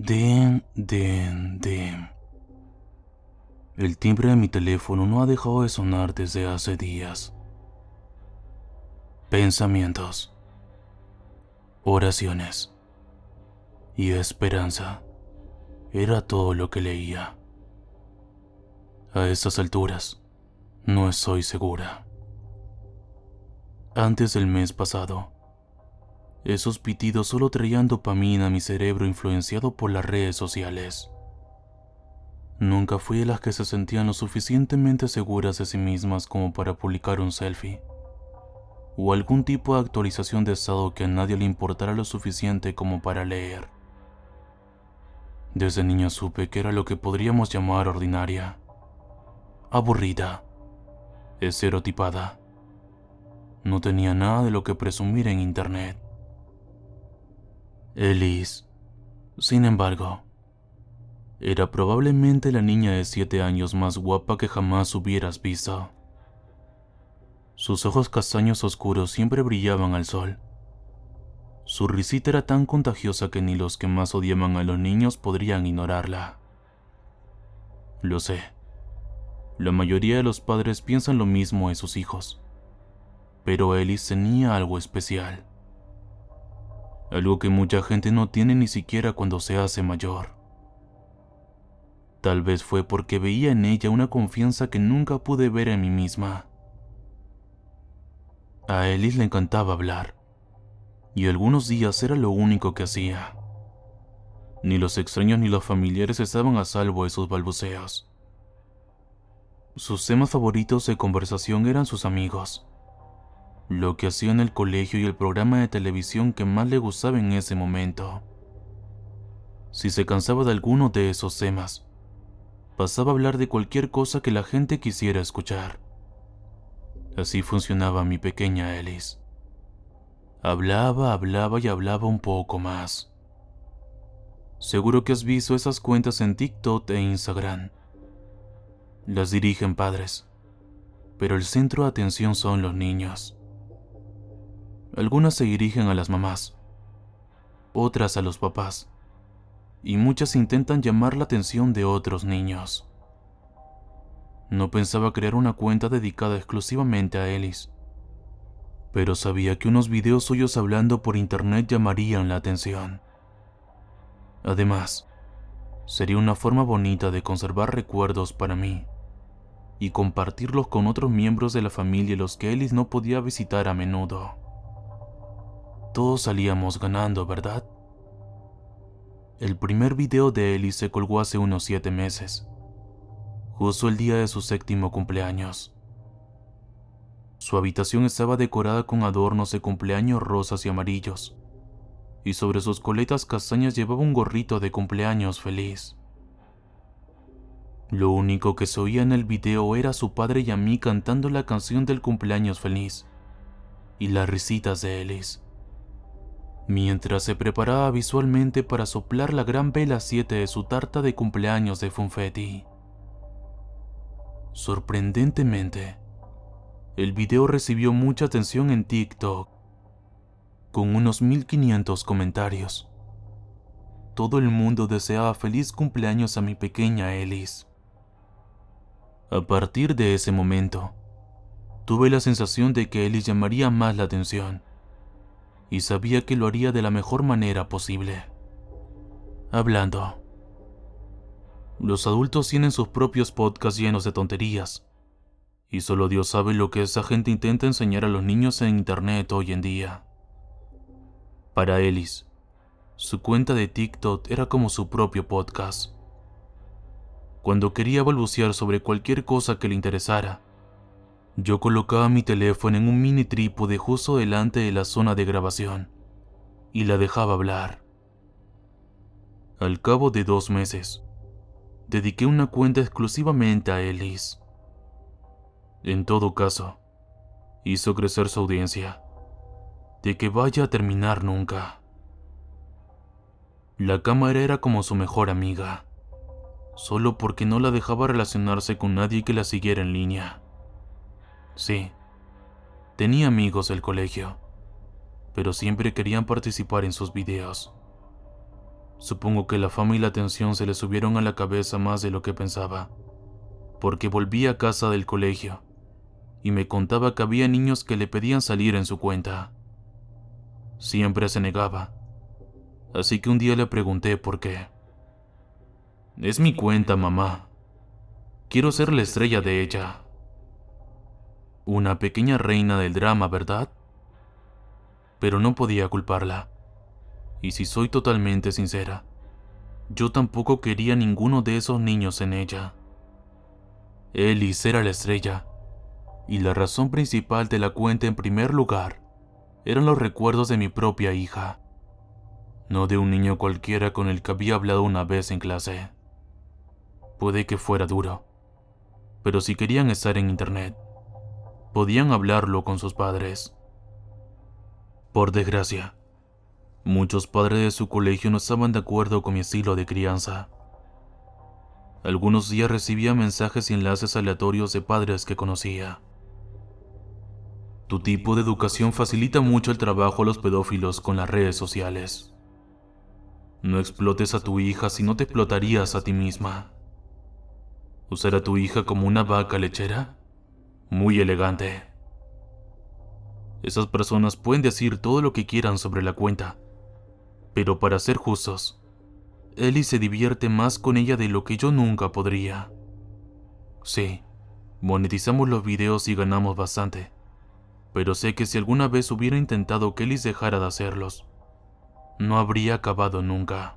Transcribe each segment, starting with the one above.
Dim. El timbre de mi teléfono no ha dejado de sonar desde hace días. Pensamientos, oraciones y esperanza era todo lo que leía. A estas alturas, no estoy segura. Antes del mes pasado, esos pitidos solo traían dopamina a mi cerebro influenciado por las redes sociales. Nunca fui de las que se sentían lo suficientemente seguras de sí mismas como para publicar un selfie, o algún tipo de actualización de estado que a nadie le importara lo suficiente como para leer. Desde niña supe que era lo que podríamos llamar ordinaria, aburrida, estereotipada. No tenía nada de lo que presumir en internet. Elise, sin embargo, era probablemente la niña de 7 años más guapa que jamás hubieras visto. Sus ojos castaños oscuros siempre brillaban al sol. Su risita era tan contagiosa que ni los que más odiaban a los niños podrían ignorarla. Lo sé. La mayoría de los padres piensan lo mismo de sus hijos. Pero Elise tenía algo especial. Algo que mucha gente no tiene ni siquiera cuando se hace mayor. Tal vez fue porque veía en ella una confianza que nunca pude ver en mí misma. A Elise le encantaba hablar, y algunos días era lo único que hacía. Ni los extraños ni los familiares estaban a salvo de sus balbuceos. Sus temas favoritos de conversación eran sus amigos, lo que hacía en el colegio y el programa de televisión que más le gustaba en ese momento. Si se cansaba de alguno de esos temas, pasaba a hablar de cualquier cosa que la gente quisiera escuchar. Así funcionaba mi pequeña Elise. Hablaba y hablaba un poco más. Seguro que has visto esas cuentas en TikTok e Instagram. Las dirigen padres, pero el centro de atención son los niños. Algunas se dirigen a las mamás, otras a los papás, y muchas intentan llamar la atención de otros niños. No pensaba crear una cuenta dedicada exclusivamente a Elise, pero sabía que unos videos suyos hablando por internet llamarían la atención. Además, sería una forma bonita de conservar recuerdos para mí y compartirlos con otros miembros de la familia los que Elise no podía visitar a menudo. Todos salíamos ganando, ¿verdad? El primer video de Elise se colgó hace unos 7 meses, justo el día de su 7º cumpleaños. Su habitación estaba decorada con adornos de cumpleaños rosas y amarillos, y sobre sus coletas castañas llevaba un gorrito de cumpleaños feliz. Lo único que se oía en el video era a su padre y a mí cantando la canción del cumpleaños feliz, y las risitas de Elise, mientras se preparaba visualmente para soplar la gran vela 7 de su tarta de cumpleaños de confeti. Sorprendentemente, el video recibió mucha atención en TikTok, con unos 1500 comentarios. Todo el mundo deseaba feliz cumpleaños a mi pequeña Elise. A partir de ese momento, tuve la sensación de que Elise llamaría más la atención, y sabía que lo haría de la mejor manera posible. Hablando. Los adultos tienen sus propios podcasts llenos de tonterías, y solo Dios sabe lo que esa gente intenta enseñar a los niños en internet hoy en día. Para Elise, su cuenta de TikTok era como su propio podcast. Cuando quería balbucear sobre cualquier cosa que le interesara, yo colocaba mi teléfono en un mini trípode justo delante de la zona de grabación y la dejaba hablar. Al cabo de 2 meses, dediqué una cuenta exclusivamente a Elise. En todo caso, hizo crecer su audiencia, de que vaya a terminar nunca. La cámara era como su mejor amiga, solo porque no la dejaba relacionarse con nadie que la siguiera en línea. Sí, tenía amigos del colegio, pero siempre querían participar en sus videos. Supongo que la fama y la atención se le subieron a la cabeza más de lo que pensaba, porque volví a casa del colegio y me contaba que había niños que le pedían salir en su cuenta. Siempre se negaba, así que un día le pregunté por qué. Es mi cuenta, mamá. Quiero ser la estrella de ella. Una pequeña reina del drama, ¿verdad? Pero no podía culparla. Y si soy totalmente sincera, yo tampoco quería ninguno de esos niños en ella. Ellis era la estrella, y la razón principal de la cuenta en primer lugar eran los recuerdos de mi propia hija, no de un niño cualquiera con el que había hablado una vez en clase. Puede que fuera duro, pero si querían estar en internet, podían hablarlo con sus padres. Por desgracia, muchos padres de su colegio no estaban de acuerdo con mi estilo de crianza. Algunos días recibía mensajes y enlaces aleatorios de padres que conocía. Tu tipo de educación facilita mucho el trabajo a los pedófilos con las redes sociales. No explotes a tu hija si no te explotarías a ti misma. ¿Usar a tu hija como una vaca lechera? Muy elegante. Esas personas pueden decir todo lo que quieran sobre la cuenta, pero para ser justos, Ellie se divierte más con ella de lo que yo nunca podría. Sí, monetizamos los videos y ganamos bastante, pero sé que si alguna vez hubiera intentado que Ellie dejara de hacerlos, no habría acabado nunca.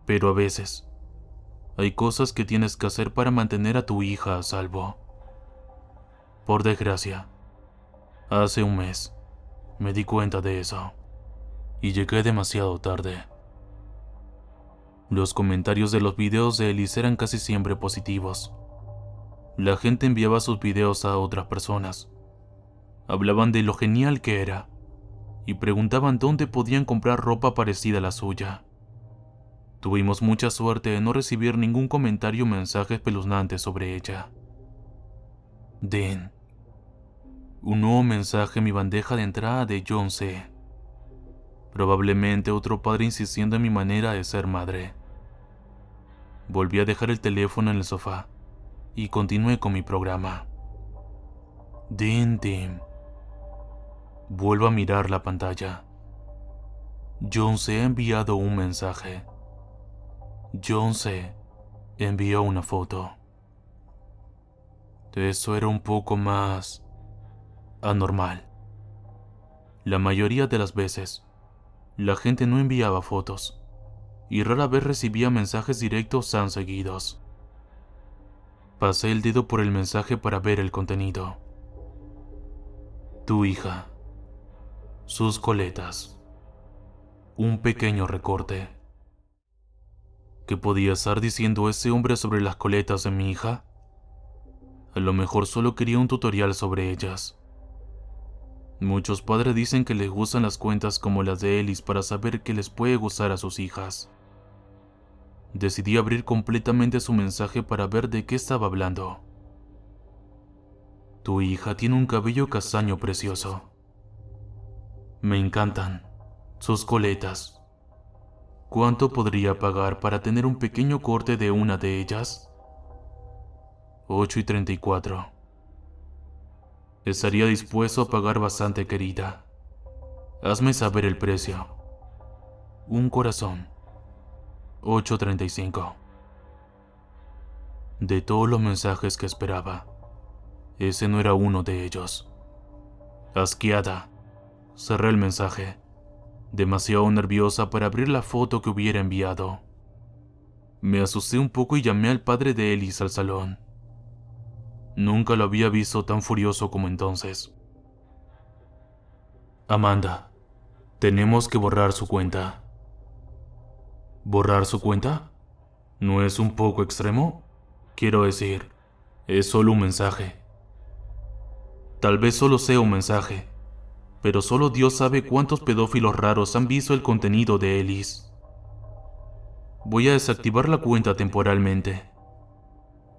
Pero a veces, hay cosas que tienes que hacer para mantener a tu hija a salvo. Por desgracia, hace un mes, me di cuenta de eso, y llegué demasiado tarde. Los comentarios de los videos de Ellis eran casi siempre positivos. La gente enviaba sus videos a otras personas. Hablaban de lo genial que era, y preguntaban dónde podían comprar ropa parecida a la suya. Tuvimos mucha suerte de no recibir ningún comentario o mensaje espeluznante sobre ella. Dean. Un nuevo mensaje en mi bandeja de entrada de John C. Probablemente otro padre insistiendo en mi manera de ser madre. Volví a dejar el teléfono en el sofá y continué con mi programa. Dean. Vuelvo a mirar la pantalla. John C. ha enviado un mensaje. John C. envió una foto. Eso era un poco más anormal. La mayoría de las veces, la gente no enviaba fotos y rara vez recibía mensajes directos tan seguidos. Pasé el dedo por el mensaje para ver el contenido. Tu hija. Sus coletas. Un pequeño recorte. ¿Qué podía estar diciendo ese hombre sobre las coletas de mi hija? A lo mejor solo quería un tutorial sobre ellas. Muchos padres dicen que les gustan las cuentas como las de Ellis para saber qué les puede gustar a sus hijas. Decidí abrir completamente su mensaje para ver de qué estaba hablando. Tu hija tiene un cabello castaño precioso. Me encantan sus coletas. ¿Cuánto podría pagar para tener un pequeño corte de una de ellas? 8:34. Estaría dispuesto a pagar bastante, querida. Hazme saber el precio. Un corazón. 8:35. De todos los mensajes que esperaba, ese no era uno de ellos. Asqueada, cerré el mensaje, demasiado nerviosa para abrir la foto que hubiera enviado. Me asusté un poco y llamé al padre de Ellis al salón. Nunca lo había visto tan furioso como entonces. Amanda, tenemos que borrar su cuenta. ¿Borrar su cuenta? ¿No es un poco extremo? Quiero decir, es solo un mensaje. Tal vez solo sea un mensaje, pero solo Dios sabe cuántos pedófilos raros han visto el contenido de Ellis. Voy a desactivar la cuenta temporalmente.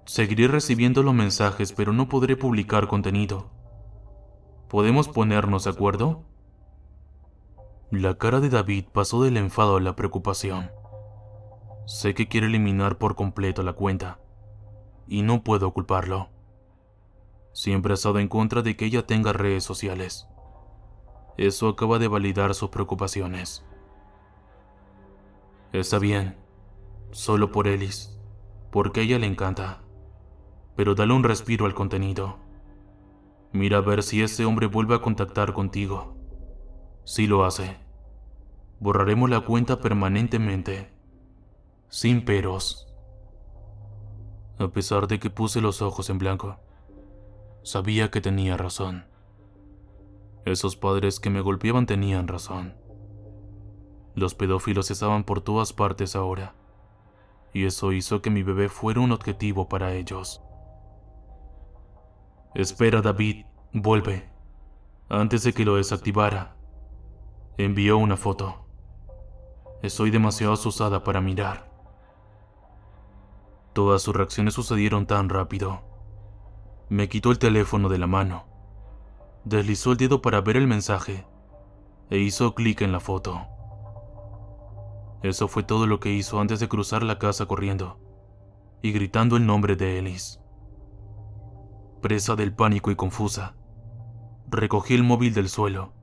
Seguiré recibiendo los mensajes, pero no podré publicar contenido. ¿Podemos ponernos de acuerdo? La cara de David pasó del enfado a la preocupación. Sé que quiere eliminar por completo la cuenta, y no puedo culparlo. Siempre ha estado en contra de que ella tenga redes sociales. Eso acaba de validar sus preocupaciones. Está bien, solo por Ellis, porque a ella le encanta. Pero dale un respiro al contenido. Mira a ver si ese hombre vuelve a contactar contigo. Si lo hace, borraremos la cuenta permanentemente, sin peros. A pesar de que puse los ojos en blanco, sabía que tenía razón. Esos padres que me golpeaban tenían razón. Los pedófilos estaban por todas partes ahora, y eso hizo que mi bebé fuera un objetivo para ellos. Espera, David, vuelve. Antes de que lo desactivara, envió una foto. Estoy demasiado asustada para mirar. Todas sus reacciones sucedieron tan rápido. Me quitó el teléfono de la mano, deslizó el dedo para ver el mensaje e hizo clic en la foto. Eso fue todo lo que hizo antes de cruzar la casa corriendo y gritando el nombre de Ellis. Presa del pánico y confusa, recogí el móvil del suelo,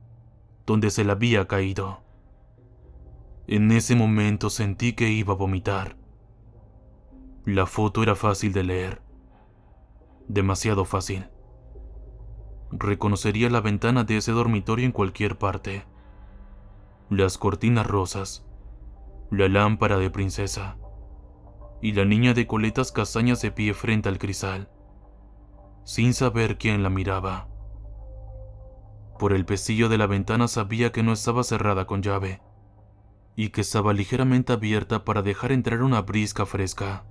donde se le había caído. En ese momento sentí que iba a vomitar. La foto era fácil de leer, demasiado fácil. Reconocería la ventana de ese dormitorio en cualquier parte. Las cortinas rosas, la lámpara de princesa y la niña de coletas castañas de pie frente al cristal, sin saber quién la miraba. Por el pestillo de la ventana sabía que no estaba cerrada con llave y que estaba ligeramente abierta para dejar entrar una brisca fresca.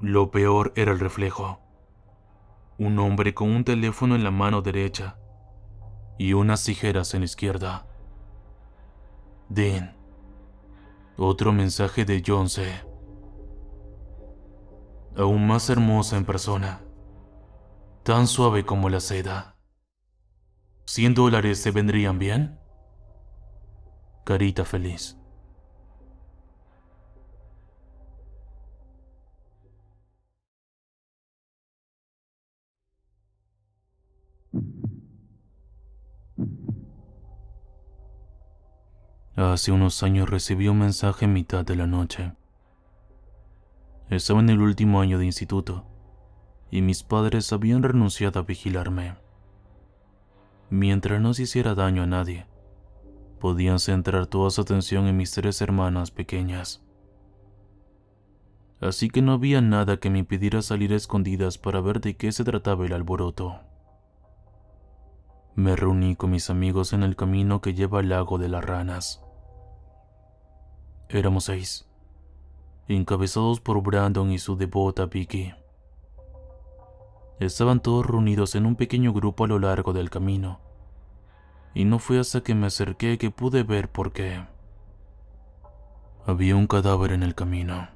Lo peor era el reflejo. Un hombre con un teléfono en la mano derecha y unas tijeras en la izquierda. Dean. Otro mensaje de John C. Aún más hermosa en persona, tan suave como la seda. $100 te vendrían bien. Carita feliz. Hace unos años recibí un mensaje en mitad de la noche. Estaba en el último año de instituto y mis padres habían renunciado a vigilarme. Mientras no se hiciera daño a nadie, podían centrar toda su atención en mis 3 hermanas pequeñas. Así que no había nada que me impidiera salir a escondidas para ver de qué se trataba el alboroto. Me reuní con mis amigos en el camino que lleva al lago de las ranas. Éramos 6, encabezados por Brandon y su devota Vicky. Estaban todos reunidos en un pequeño grupo a lo largo del camino, y no fue hasta que me acerqué que pude ver por qué. Había un cadáver en el camino.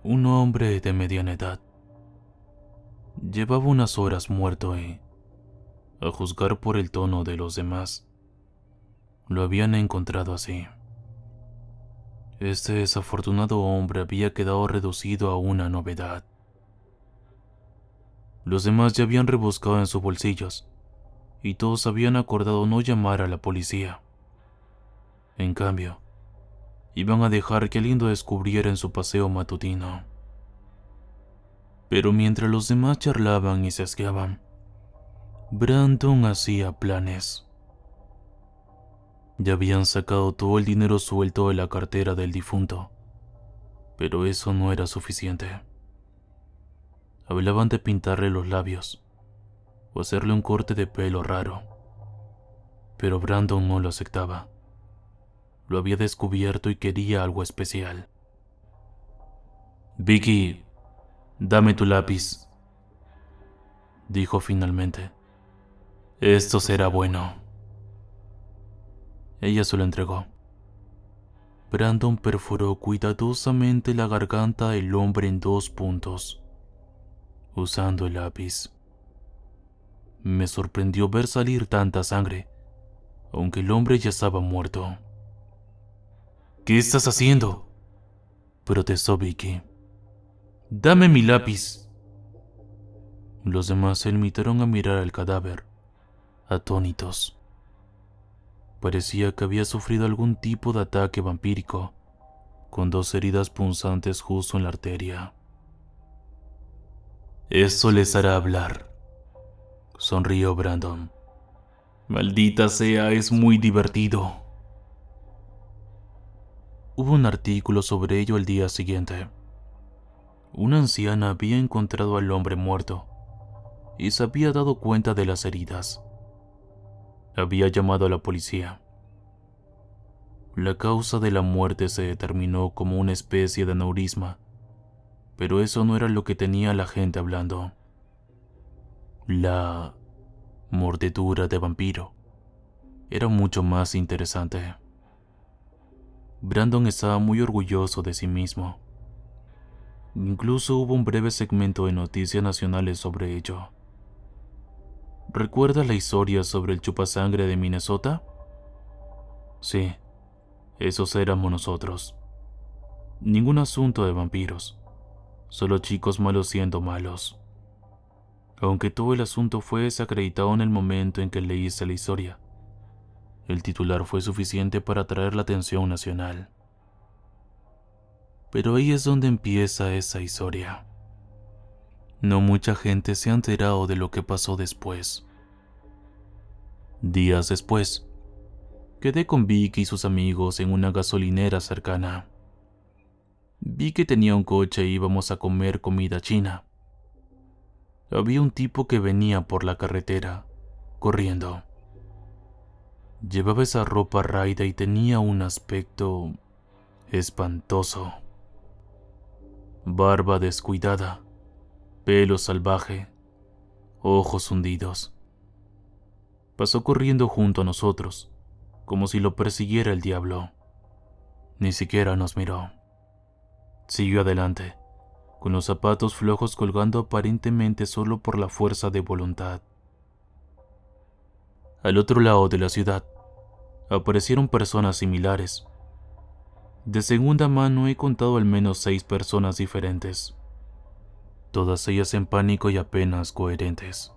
Un hombre de mediana edad. Llevaba unas horas muerto y, a juzgar por el tono de los demás, lo habían encontrado así. Este desafortunado hombre había quedado reducido a una novedad. Los demás ya habían rebuscado en sus bolsillos y todos habían acordado no llamar a la policía. En cambio, iban a dejar que alguien lo descubriera en su paseo matutino. Pero mientras los demás charlaban y se asqueaban, Brandon hacía planes. Ya habían sacado todo el dinero suelto de la cartera del difunto, pero eso no era suficiente. Hablaban de pintarle los labios o hacerle un corte de pelo raro, pero Brandon no lo aceptaba. Lo había descubierto y quería algo especial. Vicky, dame tu lápiz, dijo finalmente. Esto será bueno. Ella se lo entregó. Brandon perforó cuidadosamente la garganta del hombre en 2 puntos, usando el lápiz. Me sorprendió ver salir tanta sangre aunque el hombre ya estaba muerto. ¿Qué estás haciendo?, protestó Vicky. Dame mi lápiz. Los demás se limitaron a mirar al cadáver, atónitos. Parecía que había sufrido algún tipo de ataque vampírico, con 2 heridas punzantes justo en la arteria. Eso les hará hablar, sonrió Brandon. Maldita sea, es muy divertido. Hubo un artículo sobre ello el día siguiente. Una anciana había encontrado al hombre muerto y se había dado cuenta de las heridas. Había llamado a la policía. La causa de la muerte se determinó como una especie de aneurisma, pero eso no era lo que tenía la gente hablando. La mordedura de vampiro era mucho más interesante. Brandon estaba muy orgulloso de sí mismo. Incluso hubo un breve segmento de noticias nacionales sobre ello. ¿Recuerdas la historia sobre el chupasangre de Minnesota? Sí, esos éramos nosotros. Ningún asunto de vampiros, solo chicos malos siendo malos. Aunque todo el asunto fue desacreditado en el momento en que leíste la historia, el titular fue suficiente para atraer la atención nacional. Pero ahí es donde empieza esa historia. No mucha gente se ha enterado de lo que pasó después. Días después, quedé con Vicky y sus amigos en una gasolinera cercana. Vi que tenía un coche e íbamos a comer comida china. Había un tipo que venía por la carretera, corriendo. Llevaba esa ropa raída y tenía un aspecto espantoso. Barba descuidada, pelo salvaje, ojos hundidos. Pasó corriendo junto a nosotros, como si lo persiguiera el diablo. Ni siquiera nos miró. Siguió adelante, con los zapatos flojos colgando aparentemente solo por la fuerza de voluntad. Al otro lado de la ciudad, aparecieron personas similares. De segunda mano he contado al menos 6 personas diferentes, todas ellas en pánico y apenas coherentes.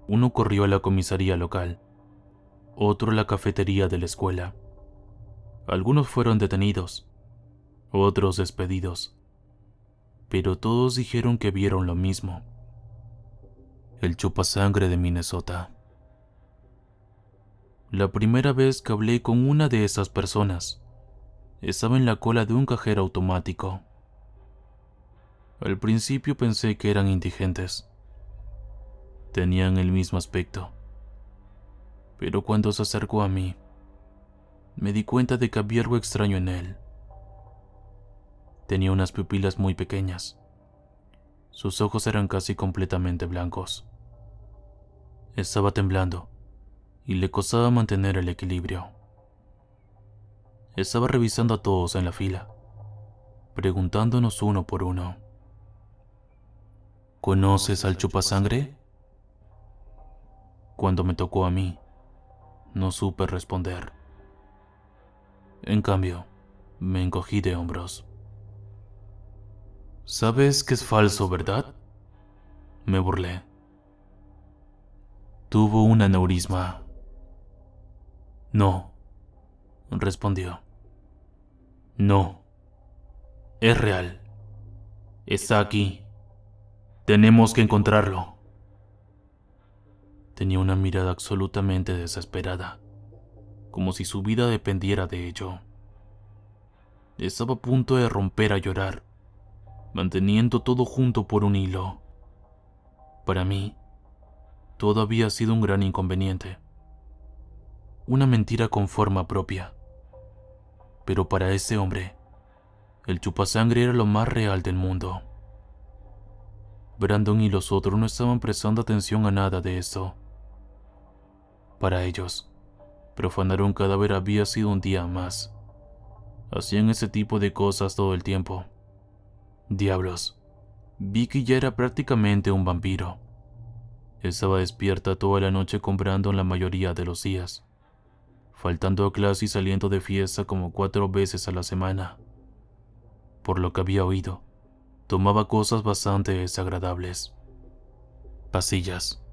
Uno corrió a la comisaría local, otro a la cafetería de la escuela. Algunos fueron detenidos, otros despedidos, pero todos dijeron que vieron lo mismo: el chupasangre de Minnesota. La primera vez que hablé con una de esas personas, estaba en la cola de un cajero automático. Al principio pensé que eran indigentes. Tenían el mismo aspecto. Pero cuando se acercó a mí, me di cuenta de que había algo extraño en él. Tenía unas pupilas muy pequeñas. Sus ojos eran casi completamente blancos. Estaba temblando y le costaba mantener el equilibrio. Estaba revisando a todos en la fila, preguntándonos uno por uno: ¿conoces al chupasangre? Cuando me tocó a mí, no supe responder. En cambio, me encogí de hombros. ¿Sabes que es falso, verdad?, me burlé. Tuvo un aneurisma. No, respondió. No, es real. Está aquí. Tenemos que encontrarlo. Tenía una mirada absolutamente desesperada, como si su vida dependiera de ello. Estaba a punto de romper a llorar, manteniendo todo junto por un hilo. Para mí, todo había sido un gran inconveniente. Una mentira con forma propia. Pero para ese hombre, el chupasangre era lo más real del mundo. Brandon y los otros no estaban prestando atención a nada de esto. Para ellos, profanar un cadáver había sido un día más. Hacían ese tipo de cosas todo el tiempo. Diablos, Vicky ya era prácticamente un vampiro. Estaba despierta toda la noche con Brandon la mayoría de los días, faltando a clase y saliendo de fiesta como 4 veces a la semana. Por lo que había oído, tomaba cosas bastante desagradables. Pastillas.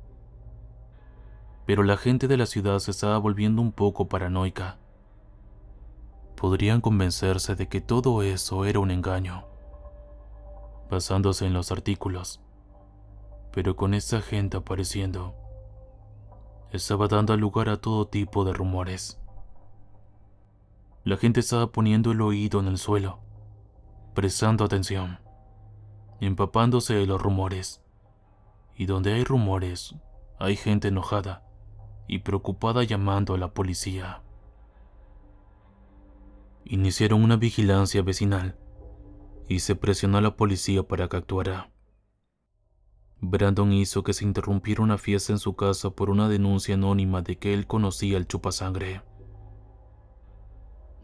Pero la gente de la ciudad se estaba volviendo un poco paranoica. Podrían convencerse de que todo eso era un engaño, basándose en los artículos. Pero con esta gente apareciendo, estaba dando lugar a todo tipo de rumores. La gente estaba poniendo el oído en el suelo, prestando atención, empapándose de los rumores. Y donde hay rumores, hay gente enojada y preocupada llamando a la policía. Iniciaron una vigilancia vecinal y se presionó a la policía para que actuara. Brandon hizo que se interrumpiera una fiesta en su casa por una denuncia anónima de que él conocía al chupasangre.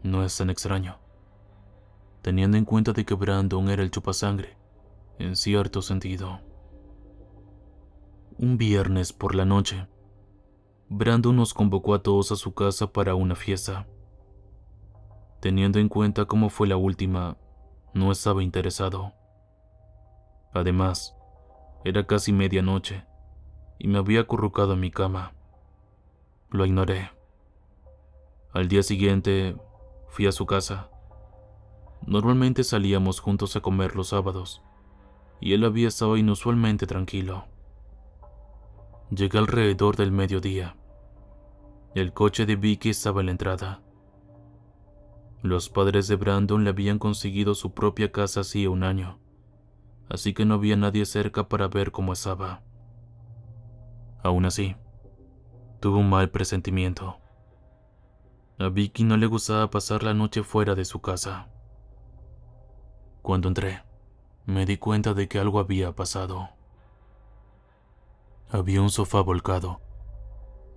No es tan extraño, teniendo en cuenta de que Brandon era el chupasangre, en cierto sentido. Un viernes por la noche, Brandon nos convocó a todos a su casa para una fiesta. Teniendo en cuenta cómo fue la última, no estaba interesado. Además, era casi medianoche y me había acurrucado en mi cama. Lo ignoré. Al día siguiente, fui a su casa. Normalmente salíamos juntos a comer los sábados, y él había estado inusualmente tranquilo. Llegué alrededor del mediodía. El coche de Vicky estaba en la entrada. Los padres de Brandon le habían conseguido su propia casa hacía un año, así que no había nadie cerca para ver cómo estaba. Aún así, tuve un mal presentimiento. A Vicky no le gustaba pasar la noche fuera de su casa. Cuando entré, me di cuenta de que algo había pasado. Había un sofá volcado,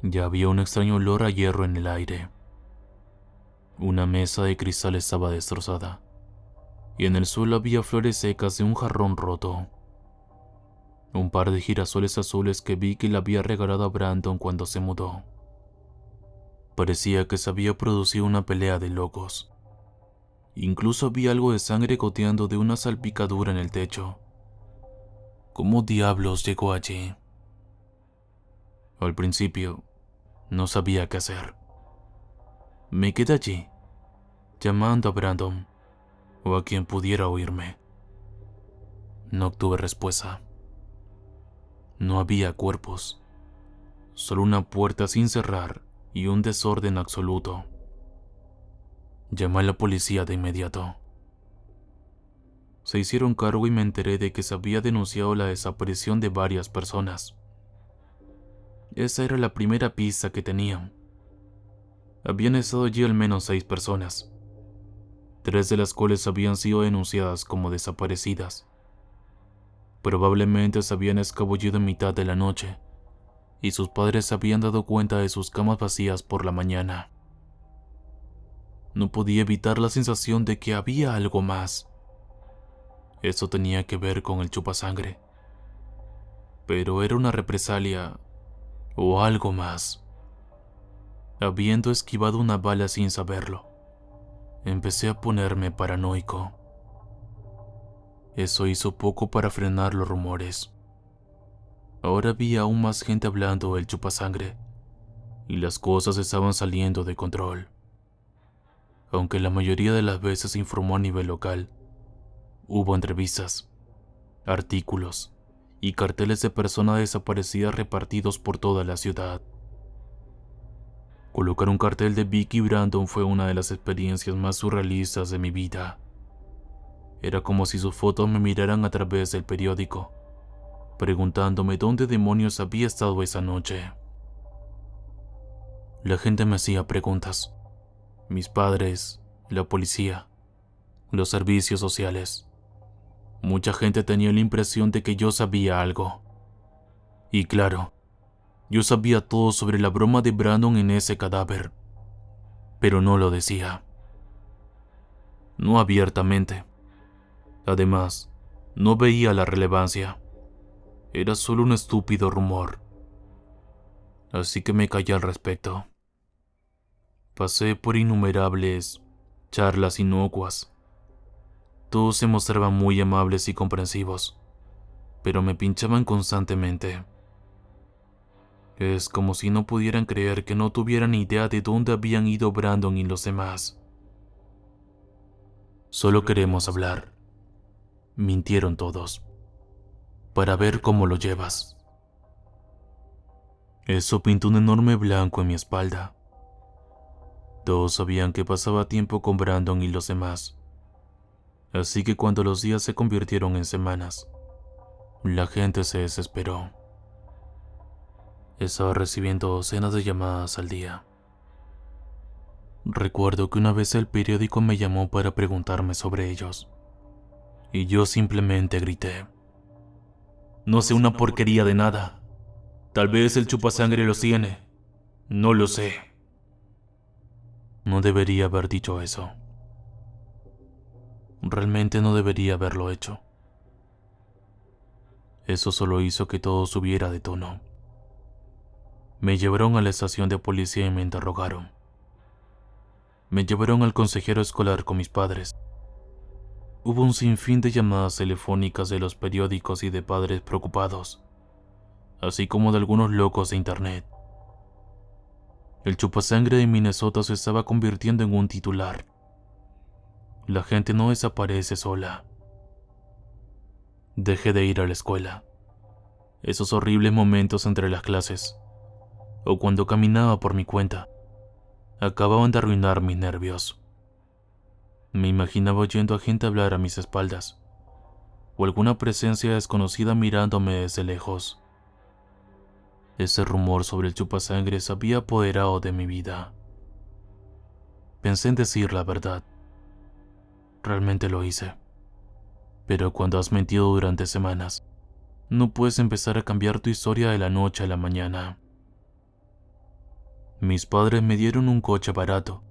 y había un extraño olor a hierro en el aire. Una mesa de cristal estaba destrozada, y en el suelo había flores secas de un jarrón roto. Un par de girasoles azules que Vicky le había regalado a Brandon cuando se mudó. Parecía que se había producido una pelea de locos. Incluso había algo de sangre goteando de una salpicadura en el techo. ¿Cómo diablos llegó allí? Al principio, no sabía qué hacer. Me quedé allí, llamando a Brandon o a quien pudiera oírme. No obtuve respuesta. No había cuerpos, solo una puerta sin cerrar y un desorden absoluto. Llamé a la policía de inmediato. Se hicieron cargo y me enteré de que se había denunciado la desaparición de varias personas. Esa era la primera pista que tenían. Habían estado allí al menos 6 personas, 3 de las cuales habían sido denunciadas como desaparecidas. Probablemente se habían escabullido en mitad de la noche, y sus padres se habían dado cuenta de sus camas vacías por la mañana. No podía evitar la sensación de que había algo más. Eso tenía que ver con el chupasangre. Pero era una represalia o algo más. Habiendo esquivado una bala sin saberlo, empecé a ponerme paranoico. Eso hizo poco para frenar los rumores. Ahora había aún más gente hablando del chupasangre, y las cosas estaban saliendo de control. Aunque la mayoría de las veces se informó a nivel local, hubo entrevistas, artículos y carteles de personas desaparecidas repartidos por toda la ciudad. Colocar un cartel de Vicky Brandon fue una de las experiencias más surrealistas de mi vida. Era como si sus fotos me miraran a través del periódico, preguntándome dónde demonios había estado esa noche. La gente me hacía preguntas. Mis padres, la policía, los servicios sociales. Mucha gente tenía la impresión de que yo sabía algo. Y claro, yo sabía todo sobre la broma de Brandon en ese cadáver, pero no lo decía. No abiertamente. Además, no veía la relevancia. Era solo un estúpido rumor. Así que me callé al respecto. Pasé por innumerables charlas inocuas. Todos se mostraban muy amables y comprensivos, pero me pinchaban constantemente. Es como si no pudieran creer que no tuvieran idea de dónde habían ido Brandon y los demás. Solo queremos hablar, mintieron todos, para ver cómo lo llevas. Eso pintó un enorme blanco en mi espalda. Todos sabían que pasaba tiempo con Brandon y los demás, así que cuando los días se convirtieron en semanas, la gente se desesperó. Estaba recibiendo docenas de llamadas al día. Recuerdo que una vez el periódico me llamó para preguntarme sobre ellos, y yo simplemente grité: "No sé una porquería de nada. Tal vez el chupasangre los tiene. No lo sé". No debería haber dicho eso. Realmente no debería haberlo hecho. Eso solo hizo que todo subiera de tono. Me llevaron a la estación de policía y me interrogaron. Me llevaron al consejero escolar con mis padres. Hubo un sinfín de llamadas telefónicas de los periódicos y de padres preocupados, así como de algunos locos de internet. El chupasangre de Minnesota se estaba convirtiendo en un titular. La gente no desaparece sola. Dejé de ir a la escuela. Esos horribles momentos entre las clases, o cuando caminaba por mi cuenta, acababan de arruinar mis nervios. Me imaginaba oyendo a gente hablar a mis espaldas, o alguna presencia desconocida mirándome desde lejos. Ese rumor sobre el chupasangre se había apoderado de mi vida. Pensé en decir la verdad. Realmente lo hice. Pero cuando has mentido durante semanas, no puedes empezar a cambiar tu historia de la noche a la mañana. Mis padres me dieron un coche barato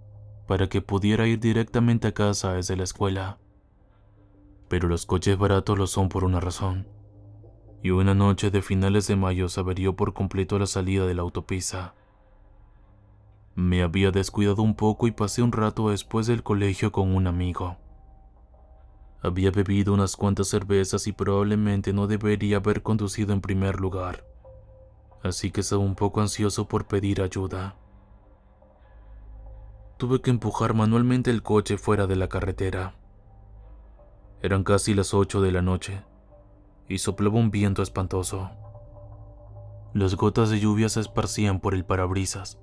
para que pudiera ir directamente a casa desde la escuela. Pero los coches baratos lo son por una razón. Y una noche de finales de mayo se averió por completo la salida de la autopista. Me había descuidado un poco y pasé un rato después del colegio con un amigo. Había bebido unas cuantas cervezas y probablemente no debería haber conducido en primer lugar, así que estaba un poco ansioso por pedir ayuda. Tuve que empujar manualmente el coche fuera de la carretera. Eran casi las 8 de la noche y soplaba un viento espantoso. Las gotas de lluvia se esparcían por el parabrisas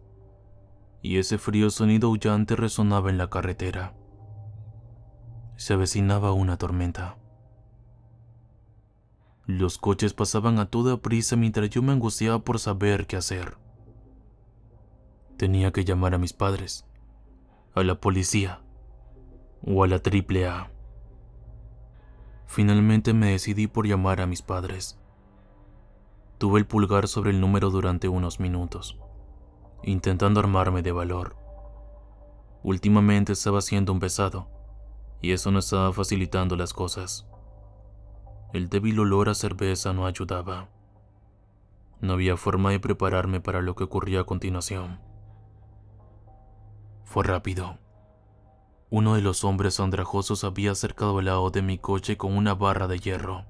y ese frío sonido aullante resonaba en la carretera. Se avecinaba una tormenta. Los coches pasaban a toda prisa mientras yo me angustiaba por saber qué hacer. Tenía que llamar a mis padres, a la policía o a la AAA. Finalmente me decidí por llamar a mis padres. Tuve el pulgar sobre el número durante unos minutos, intentando armarme de valor. Últimamente estaba siendo un pesado, y eso no estaba facilitando las cosas. El débil olor a cerveza no ayudaba. No había forma de prepararme para lo que ocurría a continuación. Fue rápido. Uno de los hombres andrajosos había acercado al lado de mi coche con una barra de hierro.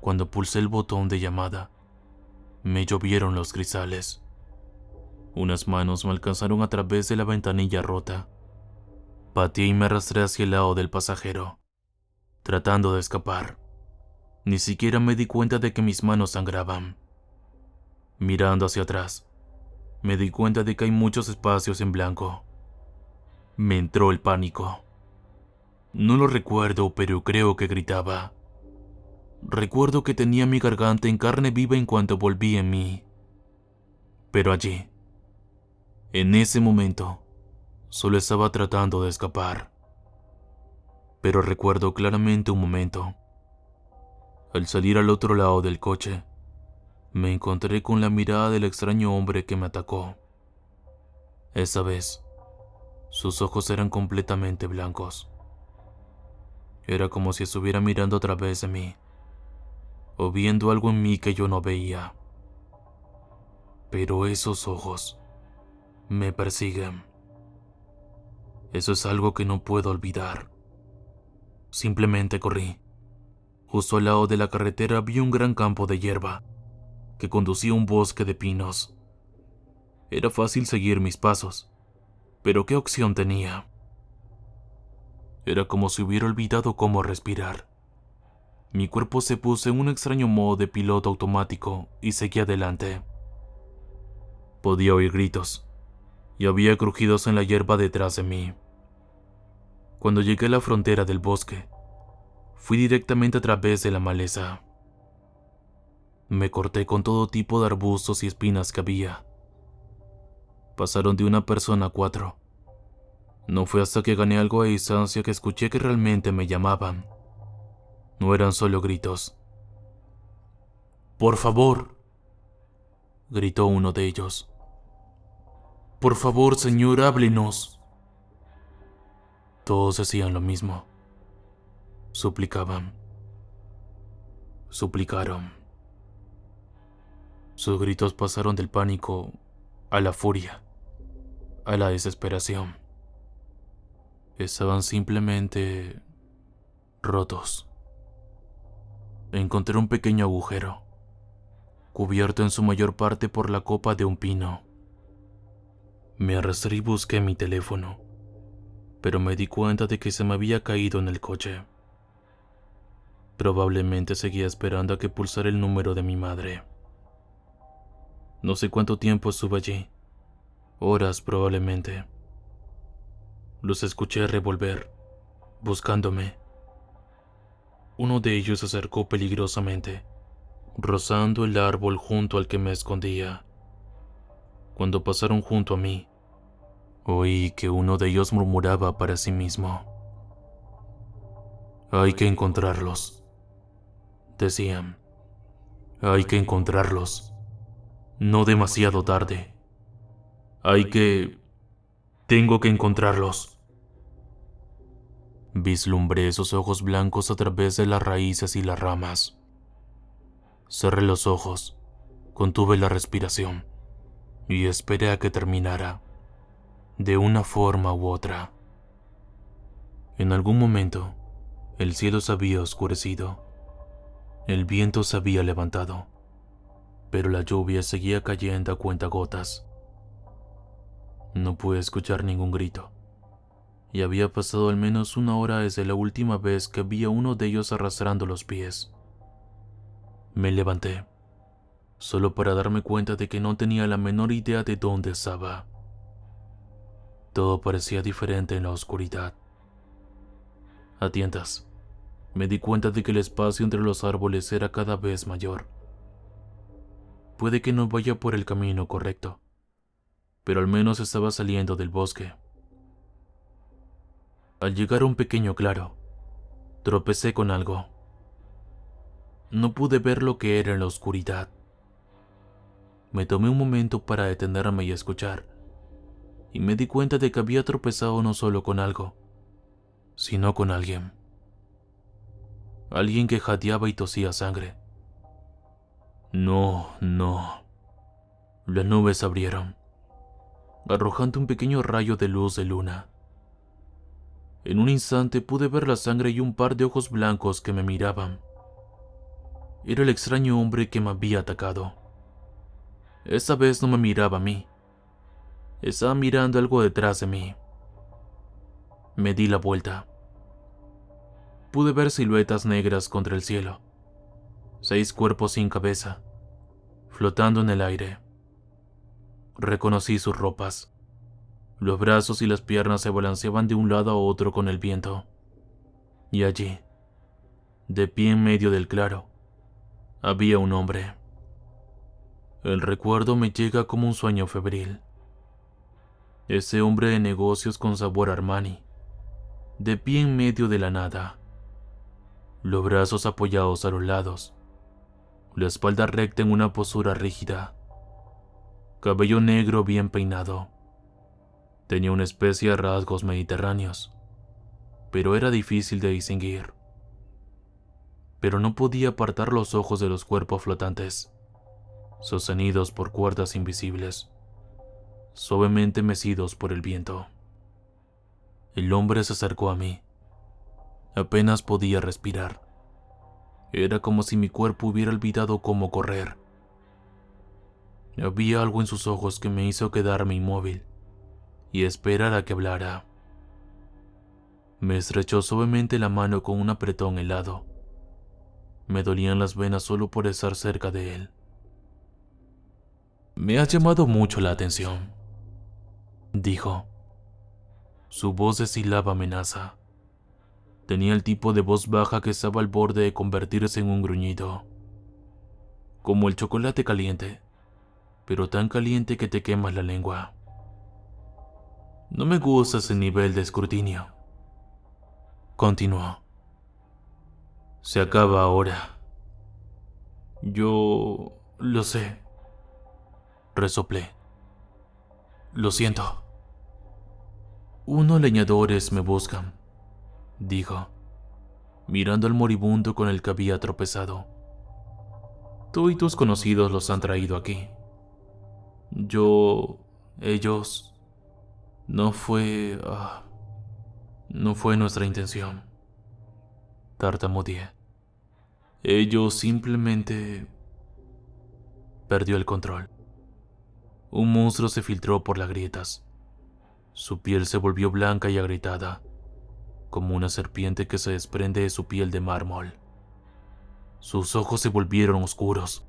Cuando pulsé el botón de llamada, me llovieron los cristales. Unas manos me alcanzaron a través de la ventanilla rota. Pateé y me arrastré hacia el lado del pasajero, tratando de escapar. Ni siquiera me di cuenta de que mis manos sangraban. Mirando hacia atrás, me di cuenta de que hay muchos espacios en blanco. Me entró el pánico. No lo recuerdo, pero creo que gritaba. Recuerdo que tenía mi garganta en carne viva en cuanto volví en mí. Pero allí, en ese momento, solo estaba tratando de escapar. Pero recuerdo claramente un momento. Al salir al otro lado del coche, me encontré con la mirada del extraño hombre que me atacó. Esa vez, sus ojos eran completamente blancos. Era como si estuviera mirando a través de mí, o viendo algo en mí que yo no veía. Pero esos ojos me persiguen. Eso es algo que no puedo olvidar. Simplemente corrí. Justo al lado de la carretera vi un gran campo de hierba que conducía a un bosque de pinos. Era fácil seguir mis pasos, pero ¿qué opción tenía? Era como si hubiera olvidado cómo respirar. Mi cuerpo se puso en un extraño modo de piloto automático y seguí adelante. Podía oír gritos y había crujidos en la hierba detrás de mí. Cuando llegué a la frontera del bosque, fui directamente a través de la maleza. Me corté con todo tipo de arbustos y espinas que había. Pasaron de una persona a 4. No fue hasta que gané algo de distancia que escuché que realmente me llamaban. No eran solo gritos. «¡Por favor!», gritó uno de ellos. «¡Por favor, señor, háblenos!». Todos decían lo mismo. Suplicaban. Suplicaron. Sus gritos pasaron del pánico a la furia, a la desesperación. Estaban simplemente rotos. Encontré un pequeño agujero, cubierto en su mayor parte por la copa de un pino. Me arrastré y busqué mi teléfono, pero me di cuenta de que se me había caído en el coche. Probablemente seguía esperando a que pulsara el número de mi madre. No sé cuánto tiempo estuve allí, horas probablemente. Los escuché revolver, buscándome. Uno de ellos se acercó peligrosamente, rozando el árbol junto al que me escondía. Cuando pasaron junto a mí, oí que uno de ellos murmuraba para sí mismo. «Hay que encontrarlos», decían. «Hay que encontrarlos. No demasiado tarde. Tengo que encontrarlos». Vislumbré esos ojos blancos a través de las raíces y las ramas. Cerré los ojos, contuve la respiración y esperé a que terminara, de una forma u otra. En algún momento, el cielo se había oscurecido. El viento se había levantado, pero la lluvia seguía cayendo a cuentagotas. No pude escuchar ningún grito, y había pasado al menos una hora desde la última vez que vi a uno de ellos arrastrando los pies. Me levanté, solo para darme cuenta de que no tenía la menor idea de dónde estaba. Todo parecía diferente en la oscuridad. A tientas, me di cuenta de que el espacio entre los árboles era cada vez mayor. Puede que no vaya por el camino correcto, pero al menos estaba saliendo del bosque. Al llegar a un pequeño claro, tropecé con algo. No pude ver lo que era en la oscuridad. Me tomé un momento para detenerme y escuchar, y me di cuenta de que había tropezado no solo con algo, sino con alguien. Alguien que jadeaba y tosía sangre. No. Las nubes se abrieron, arrojando un pequeño rayo de luz de luna. En un instante pude ver la sangre y un par de ojos blancos que me miraban. Era el extraño hombre que me había atacado. Esta vez no me miraba a mí. Estaba mirando algo detrás de mí. Me di la vuelta. Pude ver siluetas negras contra el cielo. 6 cuerpos sin cabeza, flotando en el aire. Reconocí sus ropas. Los brazos y las piernas se balanceaban de un lado a otro con el viento. Y allí, de pie en medio del claro, había un hombre. El recuerdo me llega como un sueño febril. Ese hombre de negocios con sabor Armani, de pie en medio de la nada. Los brazos apoyados a los lados, la espalda recta en una postura rígida. Cabello negro bien peinado. Tenía una especie de rasgos mediterráneos, pero era difícil de distinguir. Pero no podía apartar los ojos de los cuerpos flotantes, sostenidos por cuerdas invisibles, suavemente mecidos por el viento. El hombre se acercó a mí. Apenas podía respirar. Era como si mi cuerpo hubiera olvidado cómo correr. Había algo en sus ojos que me hizo quedarme inmóvil y esperar a que hablara. Me estrechó suavemente la mano con un apretón helado. Me dolían las venas solo por estar cerca de él. Me ha llamado mucho la atención, dijo. Su voz destilaba amenaza. Tenía el tipo de voz baja que estaba al borde de convertirse en un gruñido. Como el chocolate caliente, pero tan caliente que te quemas la lengua. No me gusta ese nivel de escrutinio. Continuó. Se acaba ahora. Yo lo sé. Resoplé. Lo siento. Unos leñadores me buscan, dijo, mirando al moribundo con el que había tropezado. Tú y tus conocidos los han traído aquí. Ellos... No fue... no fue nuestra intención. Tartamudeé. Ellos simplemente... Perdió el control. Un monstruo se filtró por las grietas. Su piel se volvió blanca y agrietada, como una serpiente que se desprende de su piel de mármol. Sus ojos se volvieron oscuros.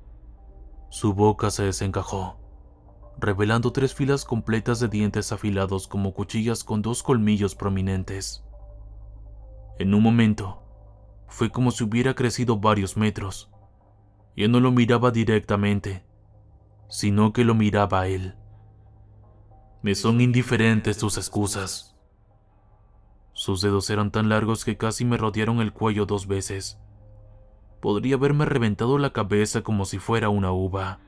Su boca se desencajó, revelando 3 filas completas de dientes afilados como cuchillas con 2 colmillos prominentes. En un momento, fue como si hubiera crecido varios metros. Yo no lo miraba directamente, sino que lo miraba a él. Me son indiferentes tus excusas. Sus dedos eran tan largos que casi me rodearon el cuello 2 veces. Podría haberme reventado la cabeza como si fuera una uva.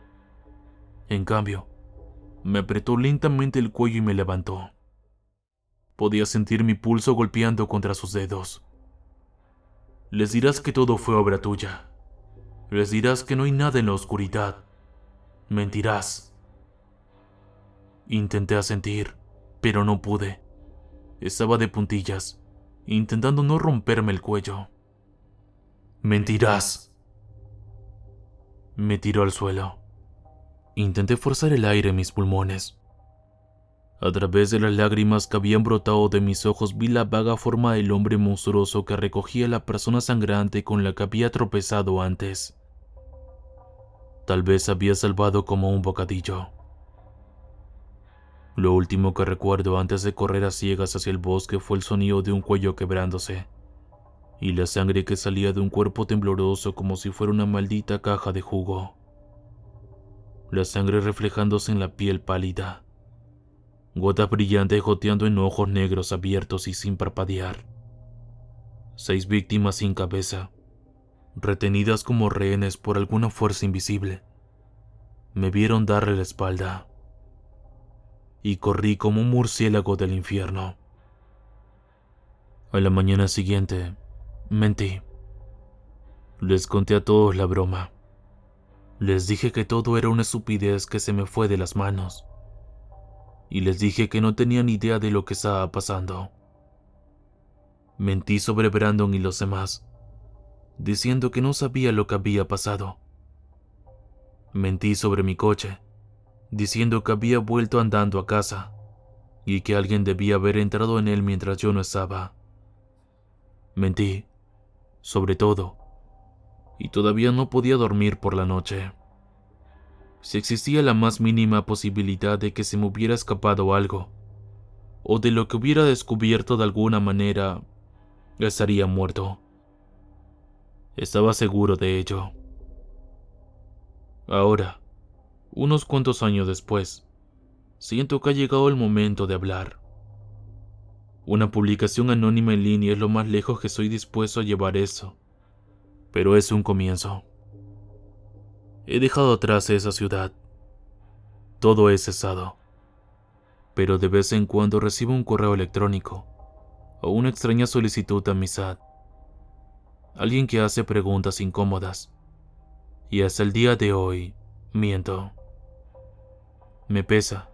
En cambio, me apretó lentamente el cuello y me levantó. Podía sentir mi pulso golpeando contra sus dedos. Les dirás que todo fue obra tuya. Les dirás que no hay nada en la oscuridad. Mentirás. Intenté asentir, pero no pude. Estaba de puntillas, intentando no romperme el cuello. Mentirás. Me tiró al suelo. Intenté forzar el aire en mis pulmones. A través de las lágrimas que habían brotado de mis ojos vi la vaga forma del hombre monstruoso que recogía a la persona sangrante con la que había tropezado antes. Tal vez había salvado como un bocadillo. Lo último que recuerdo antes de correr a ciegas hacia el bosque fue el sonido de un cuello quebrándose y la sangre que salía de un cuerpo tembloroso como si fuera una maldita caja de jugo. La sangre reflejándose en la piel pálida, gotas brillantes goteando en ojos negros abiertos y sin parpadear. 6 víctimas sin cabeza, retenidas como rehenes por alguna fuerza invisible. Me vieron darle la espalda y corrí como un murciélago del infierno. A la mañana siguiente, mentí. Les conté a todos la broma. Les dije que todo era una estupidez que se me fue de las manos. Y les dije que no tenía ni idea de lo que estaba pasando. Mentí sobre Brandon y los demás, diciendo que no sabía lo que había pasado. Mentí sobre mi coche, diciendo que había vuelto andando a casa y que alguien debía haber entrado en él mientras yo no estaba. Mentí, sobre todo, y todavía no podía dormir por la noche. Si existía la más mínima posibilidad de que se me hubiera escapado algo, o de lo que hubiera descubierto de alguna manera, estaría muerto. Estaba seguro de ello. Ahora, unos cuantos años después, siento que ha llegado el momento de hablar. Una publicación anónima en línea es lo más lejos que estoy dispuesto a llevar eso, pero es un comienzo. He dejado atrás esa ciudad. Todo es cesado. Pero de vez en cuando recibo un correo electrónico o una extraña solicitud de amistad. Alguien que hace preguntas incómodas. Y hasta el día de hoy, miento. Me pesa,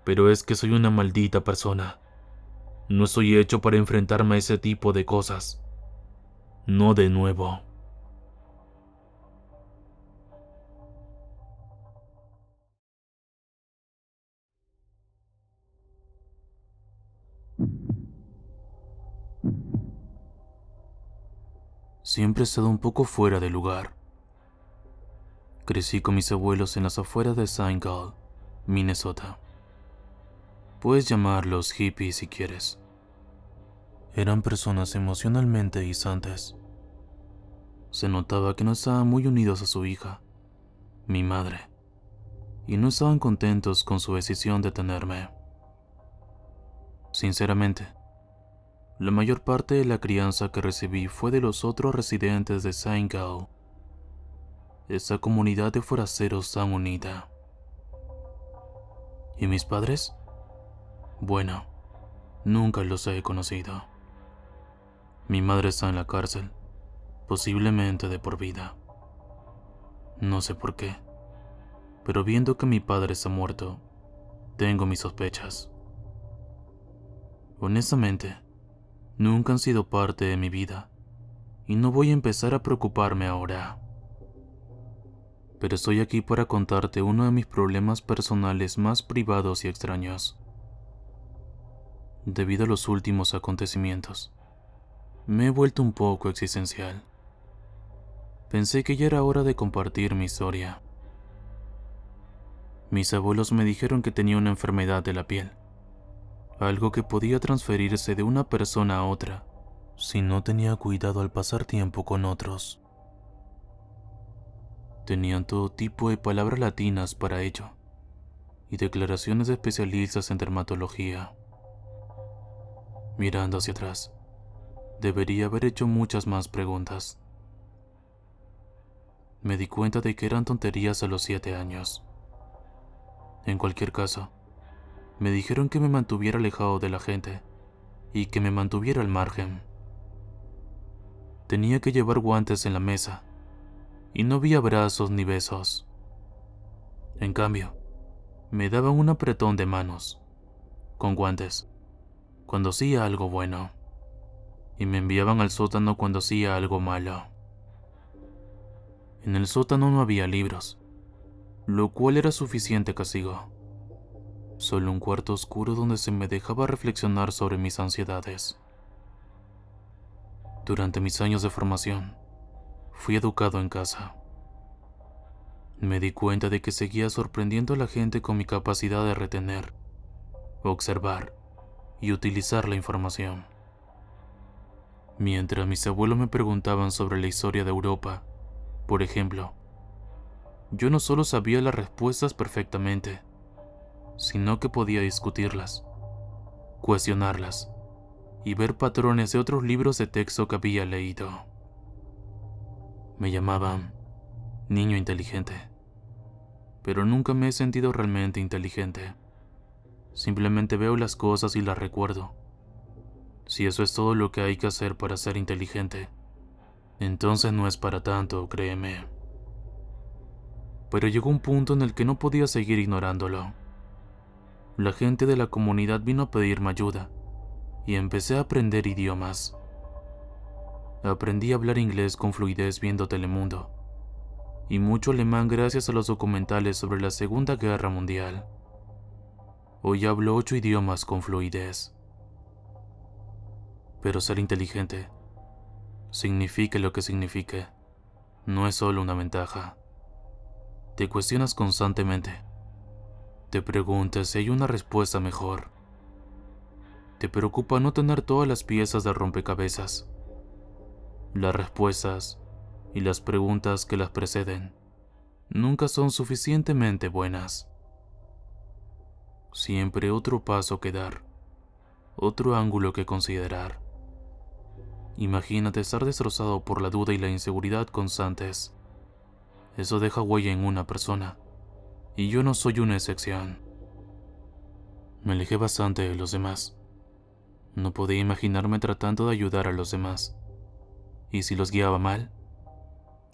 pero es que soy una maldita persona. No estoy hecho para enfrentarme a ese tipo de cosas. No de nuevo. Siempre he estado un poco fuera de lugar. Crecí con mis abuelos en las afueras de St. Gall, Minnesota. Puedes llamarlos hippies si quieres. Eran personas emocionalmente distantes. Se notaba que no estaban muy unidos a su hija, mi madre, y no estaban contentos con su decisión de tenerme. Sinceramente, la mayor parte de la crianza que recibí fue de los otros residentes de St. Gall, esa comunidad de forasteros tan unida. ¿Y mis padres? Bueno, nunca los he conocido. Mi madre está en la cárcel, posiblemente de por vida. No sé por qué, pero viendo que mi padre está muerto, tengo mis sospechas. Honestamente, nunca han sido parte de mi vida, y no voy a empezar a preocuparme ahora. Pero estoy aquí para contarte uno de mis problemas personales más privados y extraños. Debido a los últimos acontecimientos, me he vuelto un poco existencial. Pensé que ya era hora de compartir mi historia. Mis abuelos me dijeron que tenía una enfermedad de la piel, algo que podía transferirse de una persona a otra si no tenía cuidado al pasar tiempo con otros. Tenían todo tipo de palabras latinas para ello y declaraciones de especialistas en dermatología. Mirando hacia atrás, debería haber hecho muchas más preguntas. Me di cuenta de que eran tonterías a los 7 años. En cualquier caso, me dijeron que me mantuviera alejado de la gente y que me mantuviera al margen. Tenía que llevar guantes en la mesa y no vi abrazos ni besos. En cambio, me daban un apretón de manos, con guantes, cuando hacía algo bueno, y me enviaban al sótano cuando hacía algo malo. En el sótano no había libros, lo cual era suficiente castigo. Solo un cuarto oscuro donde se me dejaba reflexionar sobre mis ansiedades. Durante mis años de formación, fui educado en casa. Me di cuenta de que seguía sorprendiendo a la gente con mi capacidad de retener, observar y utilizar la información. Mientras mis abuelos me preguntaban sobre la historia de Europa, por ejemplo, yo no solo sabía las respuestas perfectamente, sino que podía discutirlas, cuestionarlas y ver patrones de otros libros de texto que había leído. Me llamaban niño inteligente, pero nunca me he sentido realmente inteligente. Simplemente veo las cosas y las recuerdo. Si eso es todo lo que hay que hacer para ser inteligente, entonces no es para tanto, créeme. Pero llegó un punto en el que no podía seguir ignorándolo. La gente de la comunidad vino a pedirme ayuda, y empecé a aprender idiomas. Aprendí a hablar inglés con fluidez viendo Telemundo, y mucho alemán gracias a los documentales sobre la Segunda Guerra Mundial. Hoy hablo 8 idiomas con fluidez. Pero ser inteligente, signifique lo que signifique, no es solo una ventaja. Te cuestionas constantemente. Te preguntas si hay una respuesta mejor. Te preocupa no tener todas las piezas del rompecabezas. Las respuestas y las preguntas que las preceden nunca son suficientemente buenas. Siempre otro paso que dar, otro ángulo que considerar. Imagínate estar destrozado por la duda y la inseguridad constantes. Eso deja huella en una persona, y yo no soy una excepción. Me alejé bastante de los demás. No podía imaginarme tratando de ayudar a los demás. ¿Y si los guiaba mal?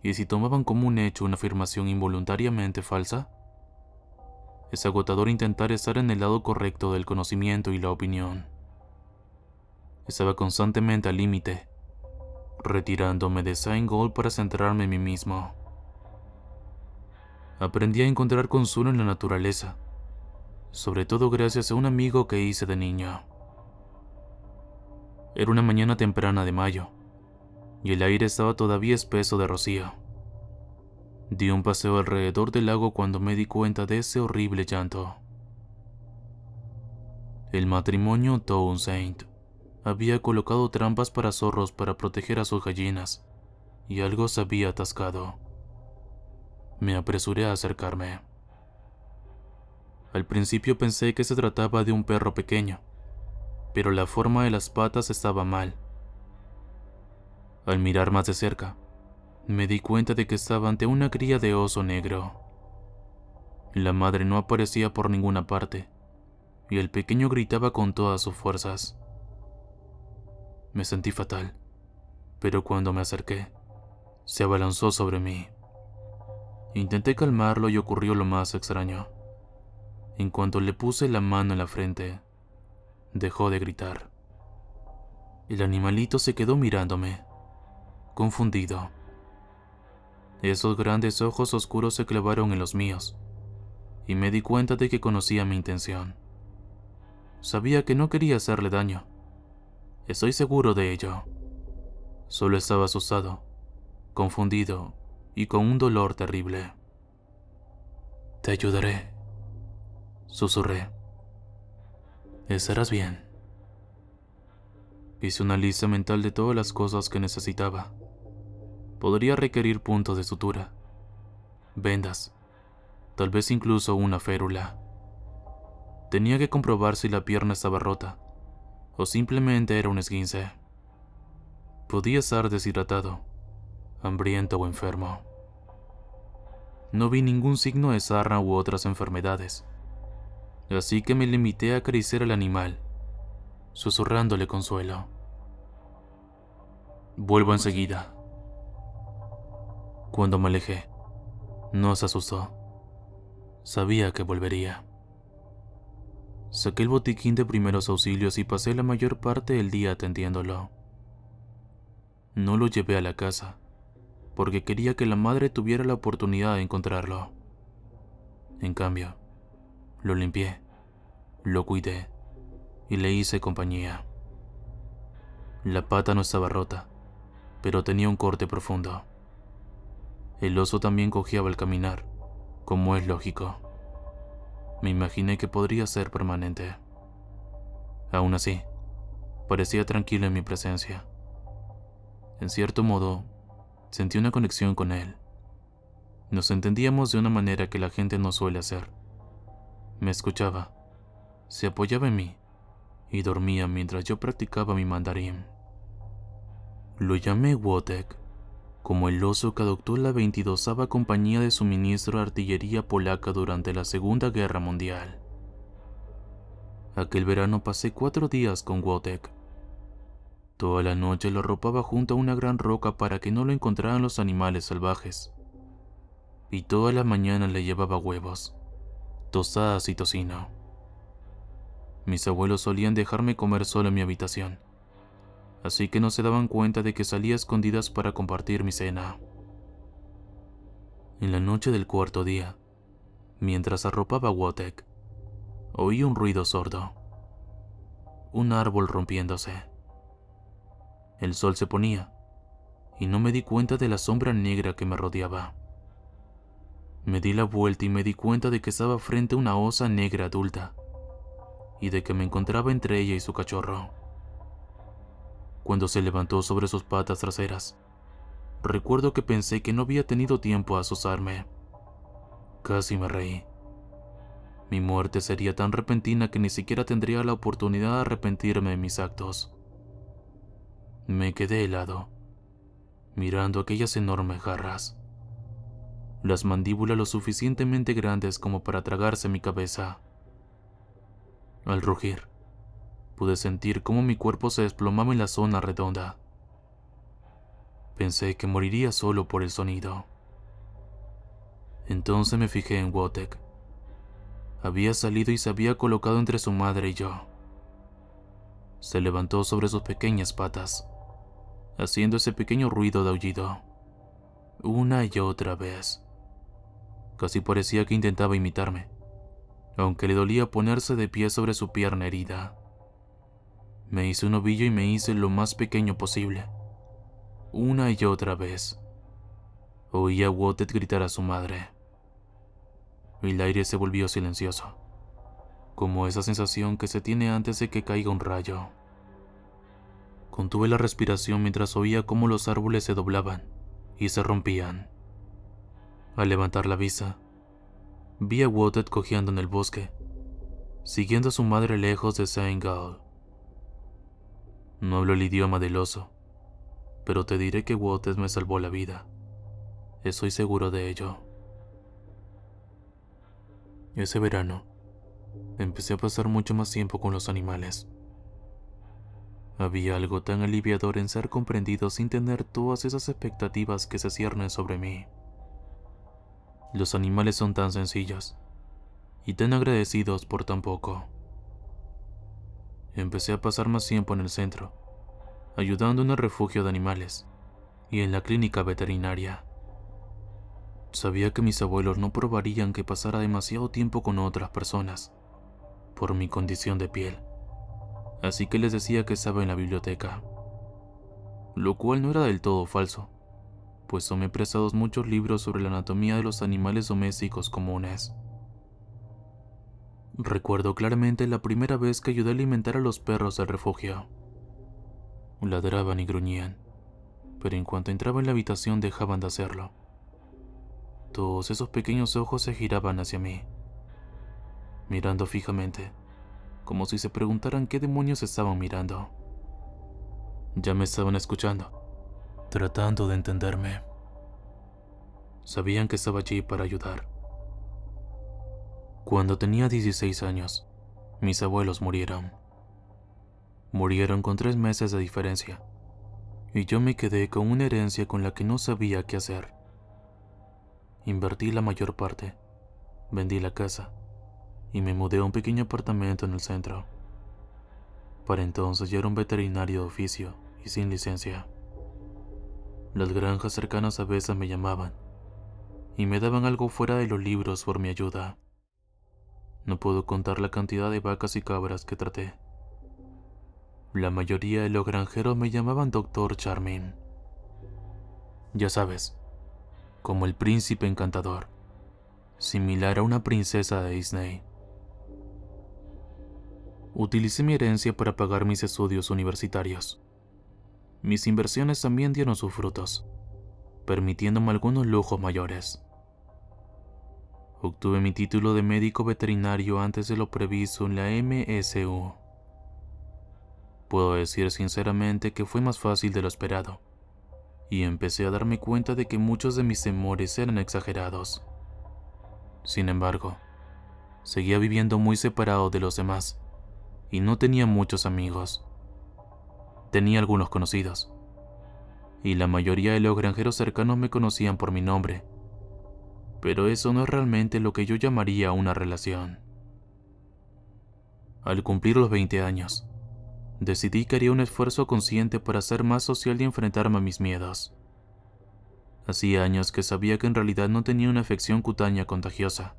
¿Y si tomaban como un hecho una afirmación involuntariamente falsa? Es agotador intentar estar en el lado correcto del conocimiento y la opinión. Estaba constantemente al límite, retirándome de Saint Gold para centrarme en mí mismo. Aprendí a encontrar consuelo en la naturaleza, sobre todo gracias a un amigo que hice de niño. Era una mañana temprana de mayo, y el aire estaba todavía espeso de rocío. Di un paseo alrededor del lago cuando me di cuenta de ese horrible llanto. El matrimonio Townsend había colocado trampas para zorros para proteger a sus gallinas, y algo se había atascado. Me apresuré a acercarme. Al principio pensé que se trataba de un perro pequeño, pero la forma de las patas estaba mal. Al mirar más de cerca, me di cuenta de que estaba ante una cría de oso negro. La madre no aparecía por ninguna parte, y el pequeño gritaba con todas sus fuerzas. Me sentí fatal, pero cuando me acerqué, se abalanzó sobre mí. Intenté calmarlo y ocurrió lo más extraño. En cuanto le puse la mano en la frente, dejó de gritar. El animalito se quedó mirándome, confundido. Esos grandes ojos oscuros se clavaron en los míos, y me di cuenta de que conocía mi intención. Sabía que no quería hacerle daño. Estoy seguro de ello. Solo estaba asustado, confundido y con un dolor terrible. «Te ayudaré», susurré. «Estarás bien». Hice una lista mental de todas las cosas que necesitaba. Podría requerir puntos de sutura, vendas, tal vez incluso una férula. Tenía que comprobar si la pierna estaba rota, o simplemente era un esguince. Podía estar deshidratado, hambriento o enfermo. No vi ningún signo de sarna u otras enfermedades, así que me limité a acariciar al animal, susurrándole consuelo. «Vuelvo enseguida». Cuando me alejé, no se asustó. Sabía que volvería. Saqué el botiquín de primeros auxilios y pasé la mayor parte del día atendiéndolo. No lo llevé a la casa, porque quería que la madre tuviera la oportunidad de encontrarlo. En cambio, lo limpié, lo cuidé y le hice compañía. La pata no estaba rota, pero tenía un corte profundo. El oso también cojeaba al caminar, como es lógico. Me imaginé que podría ser permanente. Aún así, parecía tranquilo en mi presencia. En cierto modo, sentí una conexión con él. Nos entendíamos de una manera que la gente no suele hacer. Me escuchaba, se apoyaba en mí y dormía mientras yo practicaba mi mandarín. Lo llamé Wojtek, como el oso que adoptó la 22ª compañía de suministro de artillería polaca durante la Segunda Guerra Mundial. Aquel verano pasé 4 días con Wojtek. Toda la noche lo arropaba junto a una gran roca para que no lo encontraran los animales salvajes. Y toda la mañana le llevaba huevos, tostadas y tocino. Mis abuelos solían dejarme comer solo en mi habitación, así que no se daban cuenta de que salía a escondidas para compartir mi cena. En la noche del 4.º día, mientras arropaba a Wojtek, oí un ruido sordo. Un árbol rompiéndose. El sol se ponía, y no me di cuenta de la sombra negra que me rodeaba. Me di la vuelta y me di cuenta de que estaba frente a una osa negra adulta, y de que me encontraba entre ella y su cachorro. Cuando se levantó sobre sus patas traseras, recuerdo que pensé que no había tenido tiempo a asustarme. Casi me reí. Mi muerte sería tan repentina que ni siquiera tendría la oportunidad de arrepentirme de mis actos. Me quedé helado, mirando aquellas enormes garras, las mandíbulas lo suficientemente grandes como para tragarse mi cabeza. Al rugir, pude sentir cómo mi cuerpo se desplomaba en la zona redonda. Pensé que moriría solo por el sonido. Entonces me fijé en Wojtek. Había salido y se había colocado entre su madre y yo. Se levantó sobre sus pequeñas patas, haciendo ese pequeño ruido de aullido, una y otra vez. Casi parecía que intentaba imitarme, aunque le dolía ponerse de pie sobre su pierna herida. Me hice un ovillo y me hice lo más pequeño posible, una y otra vez. Oí a Wotet gritar a su madre. El aire se volvió silencioso, como esa sensación que se tiene antes de que caiga un rayo. Contuve la respiración mientras oía cómo los árboles se doblaban y se rompían. Al levantar la vista, vi a Wotet cojeando en el bosque, siguiendo a su madre lejos de Saint Gall. No hablo el idioma del oso, pero te diré que Wotet me salvó la vida. Estoy seguro de ello. Ese verano, empecé a pasar mucho más tiempo con los animales. Había algo tan aliviador en ser comprendido sin tener todas esas expectativas que se ciernen sobre mí. Los animales son tan sencillos y tan agradecidos por tan poco. Empecé a pasar más tiempo en el centro, ayudando en el refugio de animales y en la clínica veterinaria. Sabía que mis abuelos no probarían que pasara demasiado tiempo con otras personas, por mi condición de piel, así que les decía que estaba en la biblioteca, lo cual no era del todo falso, pues tomé prestados muchos libros sobre la anatomía de los animales domésticos comunes. Recuerdo claramente la primera vez que ayudé a alimentar a los perros del refugio. Ladraban y gruñían, pero en cuanto entraba en la habitación dejaban de hacerlo. Todos esos pequeños ojos se giraban hacia mí, mirando fijamente, como si se preguntaran qué demonios estaban mirando. Ya me estaban escuchando, tratando de entenderme. Sabían que estaba allí para ayudar. Cuando tenía 16 años, mis abuelos murieron. Murieron con 3 meses de diferencia, y yo me quedé con una herencia con la que no sabía qué hacer. Invertí la mayor parte, vendí la casa, y me mudé a un pequeño apartamento en el centro. Para entonces yo era un veterinario de oficio y sin licencia. Las granjas cercanas a veces me llamaban, y me daban algo fuera de los libros por mi ayuda. No puedo contar la cantidad de vacas y cabras que traté. La mayoría de los granjeros me llamaban Dr. Charming. Ya sabes, como el príncipe encantador, similar a una princesa de Disney. Utilicé mi herencia para pagar mis estudios universitarios. Mis inversiones también dieron sus frutos, permitiéndome algunos lujos mayores. Obtuve mi título de médico veterinario antes de lo previsto en la MSU. Puedo decir sinceramente que fue más fácil de lo esperado, y empecé a darme cuenta de que muchos de mis temores eran exagerados. Sin embargo, seguía viviendo muy separado de los demás, y no tenía muchos amigos. Tenía algunos conocidos, y la mayoría de los granjeros cercanos me conocían por mi nombre, pero eso no es realmente lo que yo llamaría una relación. Al cumplir los 20 años, decidí que haría un esfuerzo consciente para ser más social y enfrentarme a mis miedos. Hacía años que sabía que en realidad no tenía una afección cutánea contagiosa,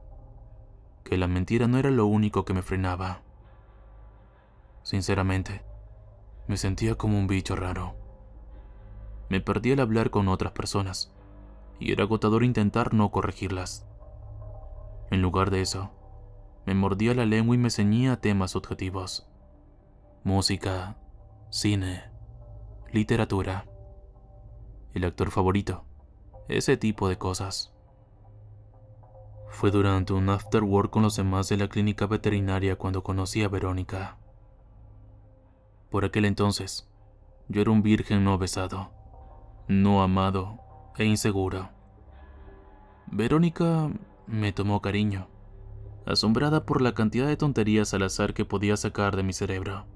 que la mentira no era lo único que me frenaba. Sinceramente, me sentía como un bicho raro. Me perdí al hablar con otras personas, y era agotador intentar no corregirlas. En lugar de eso, me mordía la lengua y me ceñía a temas subjetivos. Música, cine, literatura, el actor favorito, ese tipo de cosas. Fue durante un after work con los demás de la clínica veterinaria cuando conocí a Verónica. Por aquel entonces, yo era un virgen no besado, no amado e inseguro. Verónica me tomó cariño, asombrada por la cantidad de tonterías al azar que podía sacar de mi cerebro.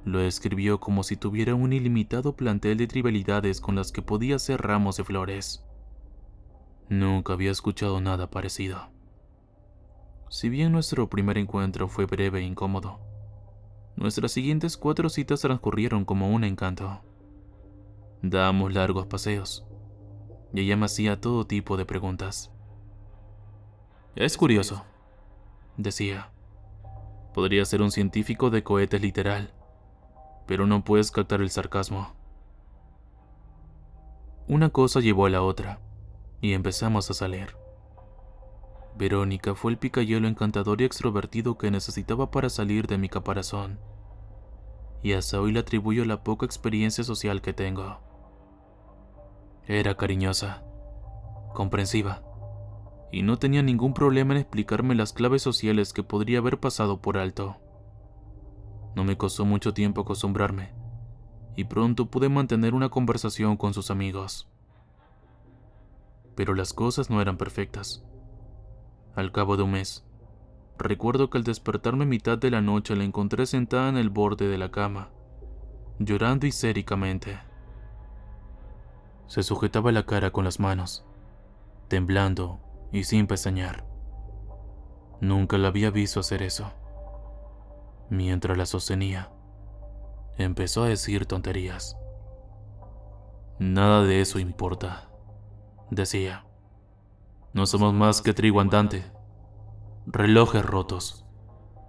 Lo describió como si tuviera un ilimitado plantel de trivialidades con las que podía hacer ramos de flores. Nunca había escuchado nada parecido. Si bien nuestro primer encuentro fue breve e incómodo, Nuestras siguientes 4 citas transcurrieron como un encanto. Dábamos largos paseos, y ella me hacía todo tipo de preguntas. Es curioso, decía. Podría ser un científico de cohetes literal, pero no puedes captar el sarcasmo. Una cosa llevó a la otra, y empezamos a salir. Verónica fue el picayelo encantador y extrovertido que necesitaba para salir de mi caparazón, y hasta hoy le atribuyo la poca experiencia social que tengo. Era cariñosa, comprensiva, y no tenía ningún problema en explicarme las claves sociales que podría haber pasado por alto. No me costó mucho tiempo acostumbrarme, y pronto pude mantener una conversación con sus amigos. Pero las cosas no eran perfectas. Al cabo de un mes, recuerdo que al despertarme a mitad de la noche la encontré sentada en el borde de la cama, llorando histéricamente. Se sujetaba la cara con las manos, temblando y sin pestañear. Nunca la había visto hacer eso. Mientras la sostenía, empezó a decir tonterías. Nada de eso importa, decía. No somos más que trigo andante, relojes rotos.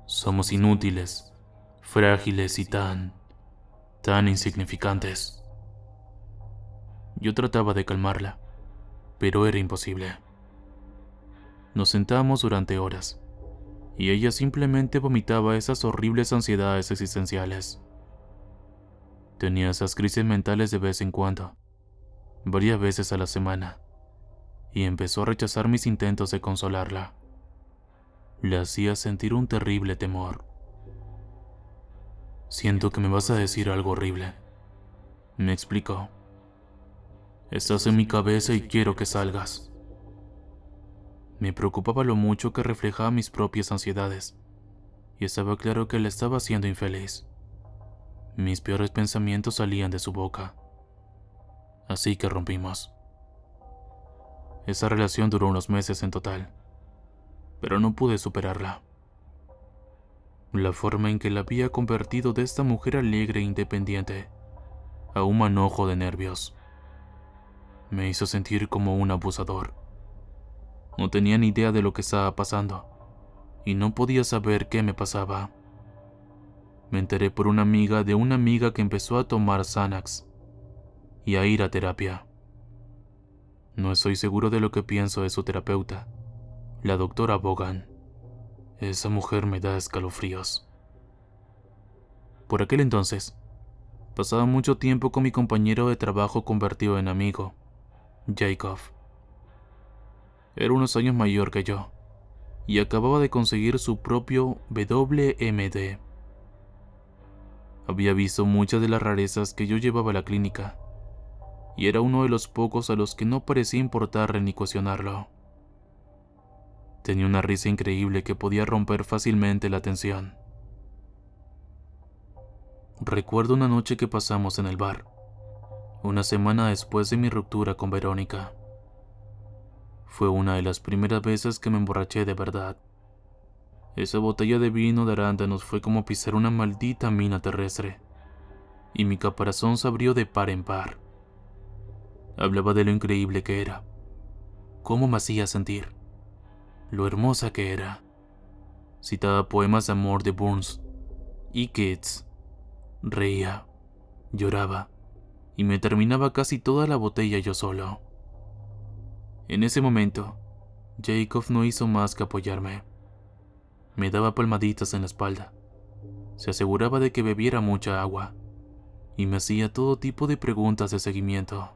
Somos inútiles, frágiles y tan insignificantes. Yo trataba de calmarla, pero era imposible. Nos sentábamos durante horas, y ella simplemente vomitaba esas horribles ansiedades existenciales. Tenía esas crisis mentales de vez en cuando, varias veces a la semana, y empezó a rechazar mis intentos de consolarla. Le hacía sentir un terrible temor. Siento que me vas a decir algo horrible, me explicó. Estás en mi cabeza y quiero que salgas. Me preocupaba lo mucho que reflejaba mis propias ansiedades, y estaba claro que la estaba haciendo infeliz. Mis peores pensamientos salían de su boca. Así que rompimos. Esa relación duró unos meses en total, pero no pude superarla. La forma en que la había convertido de esta mujer alegre e independiente a un manojo de nervios me hizo sentir como un abusador. No tenía ni idea de lo que estaba pasando, y no podía saber qué me pasaba. Me enteré por una amiga de una amiga que empezó a tomar Xanax y a ir a terapia. No estoy seguro de lo que pienso de su terapeuta, la doctora Bogan. Esa mujer me da escalofríos. Por aquel entonces, pasaba mucho tiempo con mi compañero de trabajo convertido en amigo, Jacob. Era unos años mayor que yo, y acababa de conseguir su propio WMD. Había visto muchas de las rarezas que yo llevaba a la clínica, y era uno de los pocos a los que no parecía importarle ni cuestionarlo. Tenía una risa increíble que podía romper fácilmente la tensión. Recuerdo una noche que pasamos en el bar, una semana después de mi ruptura con Verónica. Fue una de las primeras veces que me emborraché de verdad. Esa botella de vino de arándanos fue como pisar una maldita mina terrestre, y mi caparazón se abrió de par en par. Hablaba de lo increíble que era, cómo me hacía sentir, lo hermosa que era. Citaba poemas de amor de Burns y Keats. Reía, lloraba, y me terminaba casi toda la botella yo solo. En ese momento, Jacob no hizo más que apoyarme. Me daba palmaditas en la espalda, se aseguraba de que bebiera mucha agua, y me hacía todo tipo de preguntas de seguimiento.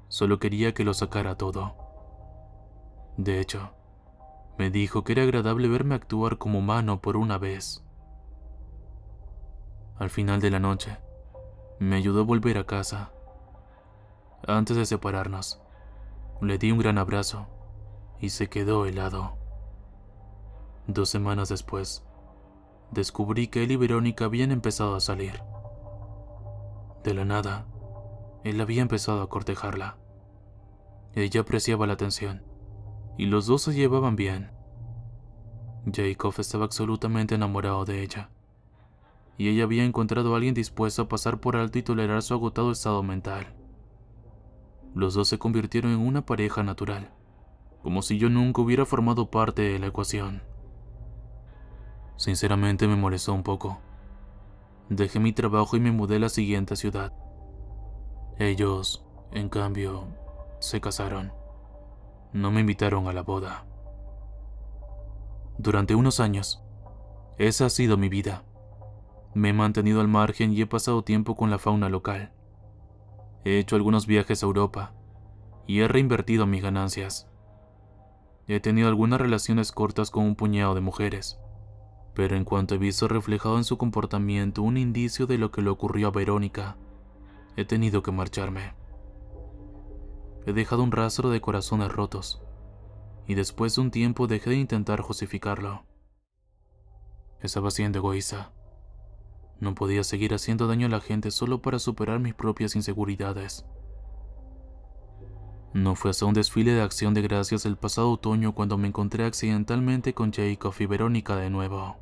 Solo quería que lo sacara todo. De hecho, me dijo que era agradable verme actuar como humano por una vez. Al final de la noche, me ayudó a volver a casa. Antes de separarnos, le di un gran abrazo y se quedó helado. 2 semanas después, descubrí que él y Verónica habían empezado a salir. De la nada, él había empezado a cortejarla. Ella apreciaba la atención, y los dos se llevaban bien. Jacob estaba absolutamente enamorado de ella, y ella había encontrado a alguien dispuesto a pasar por alto y tolerar su agotado estado mental. Los dos se convirtieron en una pareja natural, como si yo nunca hubiera formado parte de la ecuación. Sinceramente me molestó un poco. Dejé mi trabajo y me mudé a la siguiente ciudad. Ellos, en cambio, se casaron. No me invitaron a la boda. Durante unos años, esa ha sido mi vida. Me he mantenido al margen y he pasado tiempo con la fauna local. He hecho algunos viajes a Europa y he reinvertido mis ganancias. He tenido algunas relaciones cortas con un puñado de mujeres, pero en cuanto he visto reflejado en su comportamiento un indicio de lo que le ocurrió a Verónica, he tenido que marcharme. He dejado un rastro de corazones rotos, y después de un tiempo dejé de intentar justificarlo. Estaba siendo egoísta. No podía seguir haciendo daño a la gente solo para superar mis propias inseguridades. No fue hasta un desfile de Acción de Gracias el pasado otoño cuando me encontré accidentalmente con Jacob y Verónica de nuevo.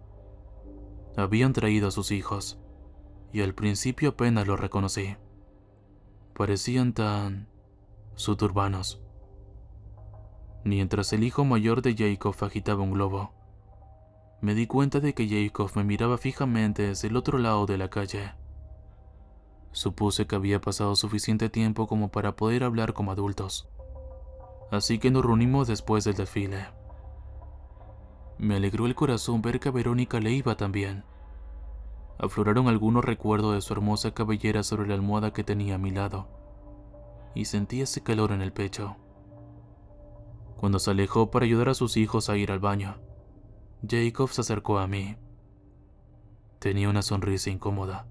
Habían traído a sus hijos, y al principio apenas los reconocí. Parecían tan suburbanos. Mientras el hijo mayor de Jacob agitaba un globo, me di cuenta de que Jacob me miraba fijamente desde el otro lado de la calle. Supuse que había pasado suficiente tiempo como para poder hablar como adultos, así que nos reunimos después del desfile. Me alegró el corazón ver que a Verónica le iba tan bien. Afloraron algunos recuerdos de su hermosa cabellera sobre la almohada que tenía a mi lado, y sentí ese calor en el pecho. Cuando se alejó para ayudar a sus hijos a ir al baño, Jacob se acercó a mí. Tenía una sonrisa incómoda,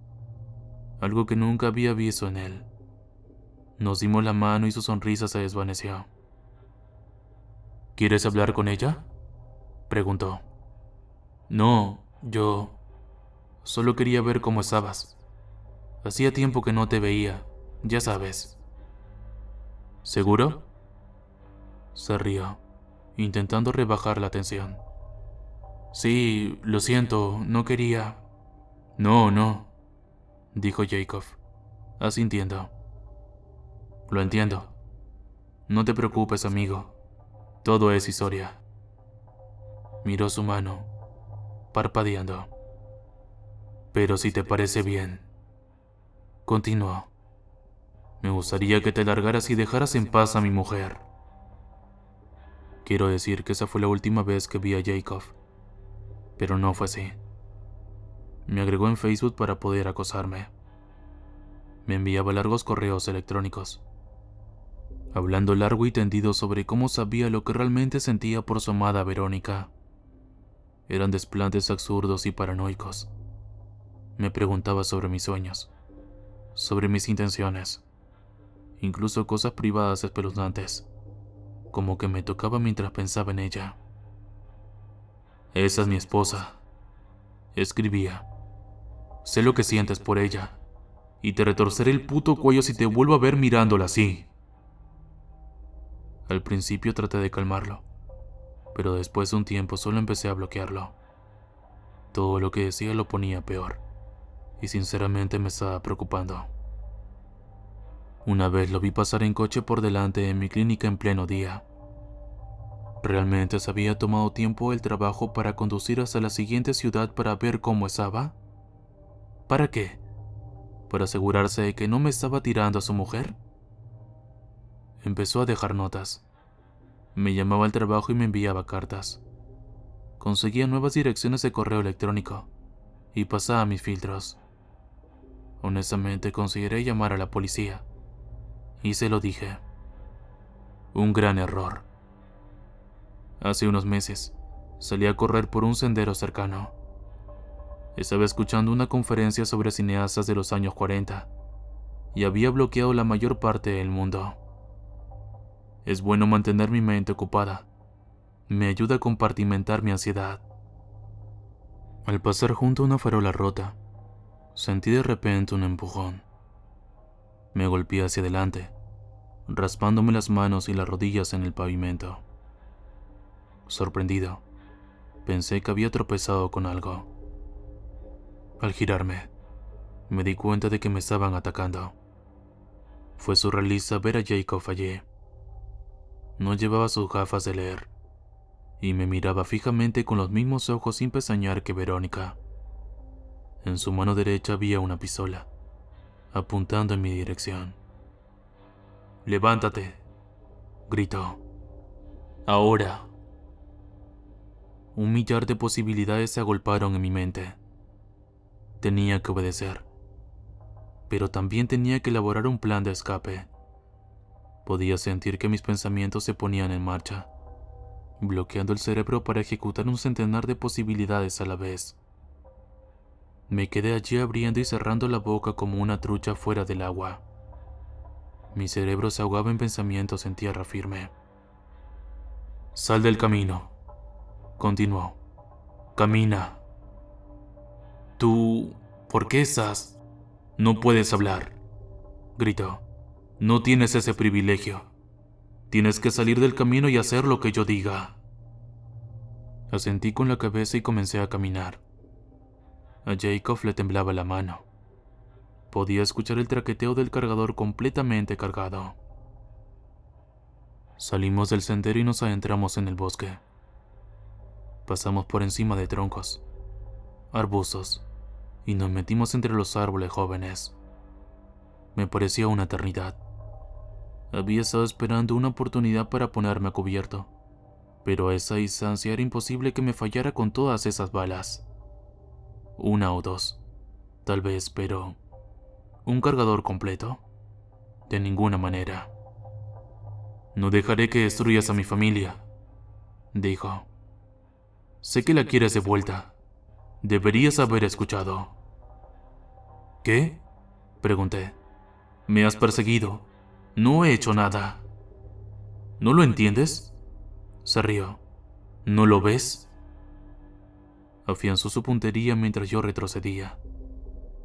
algo que nunca había visto en él. Nos dimos la mano y su sonrisa se desvaneció. ¿Quieres hablar con ella?, preguntó. No, yo solo quería ver cómo estabas. Hacía tiempo que no te veía, ya sabes. ¿Seguro?, se rió, intentando rebajar la tensión. Sí, lo siento, no quería. No, dijo Jacob, asintiendo. Lo entiendo. No te preocupes, amigo. Todo es historia. Miró su mano, parpadeando. Pero si te parece bien, continuó. Me gustaría que te largaras y dejaras en paz a mi mujer. Quiero decir que esa fue la última vez que vi a Jacob, pero no fue así. Me agregó en Facebook para poder acosarme. Me enviaba largos correos electrónicos, hablando largo y tendido sobre cómo sabía lo que realmente sentía por su amada Verónica. Eran desplantes absurdos y paranoicos. Me preguntaba sobre mis sueños, sobre mis intenciones, incluso cosas privadas espeluznantes, como que me tocaba mientras pensaba en ella. Esa es mi esposa, escribía. Sé lo que sientes por ella, y te retorceré el puto cuello si te vuelvo a ver mirándola así. Al principio traté de calmarlo, pero después de un tiempo solo empecé a bloquearlo. Todo lo que decía lo ponía peor, y sinceramente me estaba preocupando. Una vez lo vi pasar en coche por delante de mi clínica en pleno día. ¿Realmente se había tomado tiempo el trabajo para conducir hasta la siguiente ciudad para ver cómo estaba? ¿Para qué? ¿Para asegurarse de que no me estaba tirando a su mujer? Empezó a dejar notas. Me llamaba al trabajo y me enviaba cartas. Conseguía nuevas direcciones de correo electrónico y pasaba mis filtros. Honestamente consideré llamar a la policía y se lo dije. Un gran error. Hace unos meses salí a correr por un sendero cercano. Estaba escuchando una conferencia sobre cineastas de los años 40 y había bloqueado la mayor parte del mundo. Es bueno mantener mi mente ocupada. Me ayuda a compartimentar mi ansiedad. Al pasar junto a una farola rota, sentí de repente un empujón. Me golpeé hacia adelante, raspándome las manos y las rodillas en el pavimento. Sorprendido, pensé que había tropezado con algo. Al girarme, me di cuenta de que me estaban atacando. Fue surrealista ver a Jacob allí. No llevaba sus gafas de leer, y me miraba fijamente con los mismos ojos sin pestañear que Verónica. En su mano derecha había una pistola, apuntando en mi dirección. «¡Levántate!», gritó. «Ahora». Un millar de posibilidades se agolparon en mi mente. Tenía que obedecer, pero también tenía que elaborar un plan de escape. Podía sentir que mis pensamientos se ponían en marcha, bloqueando el cerebro para ejecutar un centenar de posibilidades a la vez. Me quedé allí abriendo y cerrando la boca como una trucha fuera del agua. Mi cerebro se ahogaba en pensamientos en tierra firme. «Sal del camino», continuó. «Camina». «¿Tú por qué estás? No puedes hablar», gritó. «No tienes ese privilegio. Tienes que salir del camino y hacer lo que yo diga». Asentí con la cabeza y comencé a caminar. A Jacob le temblaba la mano. Podía escuchar el traqueteo del cargador completamente cargado. Salimos del sendero y nos adentramos en el bosque. Pasamos por encima de troncos, arbustos, y nos metimos entre los árboles jóvenes. Me parecía una eternidad. Había estado esperando una oportunidad para ponerme a cubierto, pero a esa distancia era imposible que me fallara con todas esas balas. Una o dos, tal vez, pero ¿un cargador completo? De ninguna manera. «No dejaré que destruyas a mi familia», dijo. «Sé que la quieres de vuelta. Deberías haber escuchado». «¿Qué?», pregunté. «Me has perseguido. No he hecho nada». «¿No lo entiendes?», se rió. «¿No lo ves?». Afianzó su puntería mientras yo retrocedía.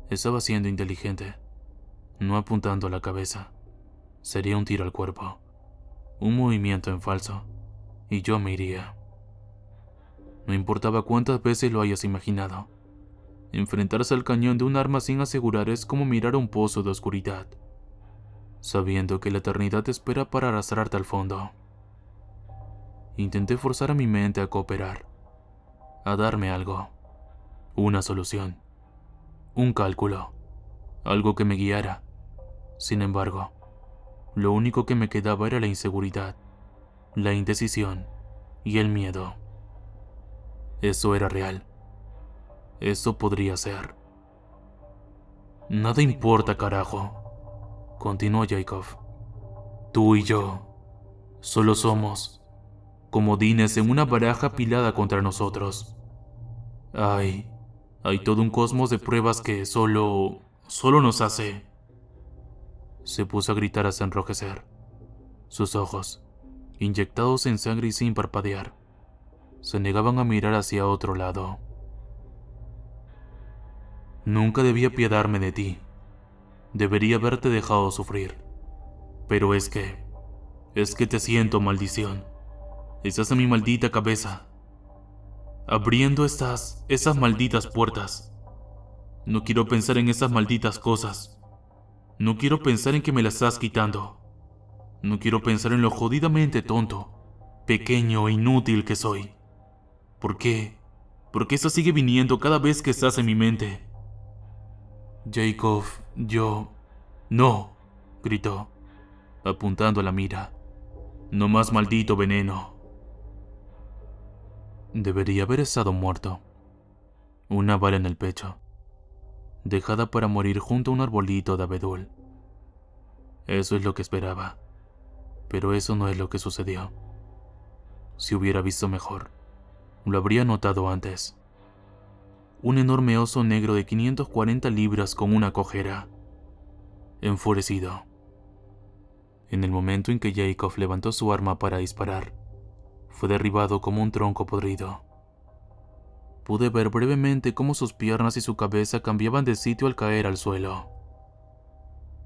Estaba siendo inteligente, no apuntando a la cabeza. Sería un tiro al cuerpo, un movimiento en falso, y yo me iría. No importaba cuántas veces lo hayas imaginado. Enfrentarse al cañón de un arma sin asegurar es como mirar a un pozo de oscuridad, sabiendo que la eternidad te espera para arrastrarte al fondo. Intenté forzar a mi mente a cooperar, a darme algo, una solución, un cálculo, algo que me guiara. Sin embargo, lo único que me quedaba era la inseguridad, la indecisión y el miedo. Eso era real. Eso podría ser. «Nada importa, carajo», continuó Jacob. «Tú y yo solo somos comodines en una baraja apilada contra nosotros. Hay todo un cosmos de pruebas que solo nos hace». Se puso a gritar hasta enrojecer. Sus ojos, inyectados en sangre y sin parpadear, se negaban a mirar hacia otro lado. «Nunca debí apiadarme de ti. Debería haberte dejado sufrir. Pero es que te siento, maldición. Estás en mi maldita cabeza, abriendo esas malditas puertas. No quiero pensar en esas malditas cosas. No quiero pensar en que me las estás quitando. No quiero pensar en lo jodidamente tonto, pequeño e inútil que soy. ¿Por qué? ¿Por qué eso sigue viniendo cada vez que estás en mi mente?» «Jacob, yo...». «No», gritó, apuntando a la mira. «No más maldito veneno». Debería haber estado muerto. Una bala en el pecho, dejada para morir junto a un arbolito de abedul. Eso es lo que esperaba, pero eso no es lo que sucedió. Si hubiera visto mejor, lo habría notado antes. Un enorme oso negro de 540 libras con una cojera. Enfurecido. En el momento en que Jacob levantó su arma para disparar, fue derribado como un tronco podrido. Pude ver brevemente cómo sus piernas y su cabeza cambiaban de sitio al caer al suelo.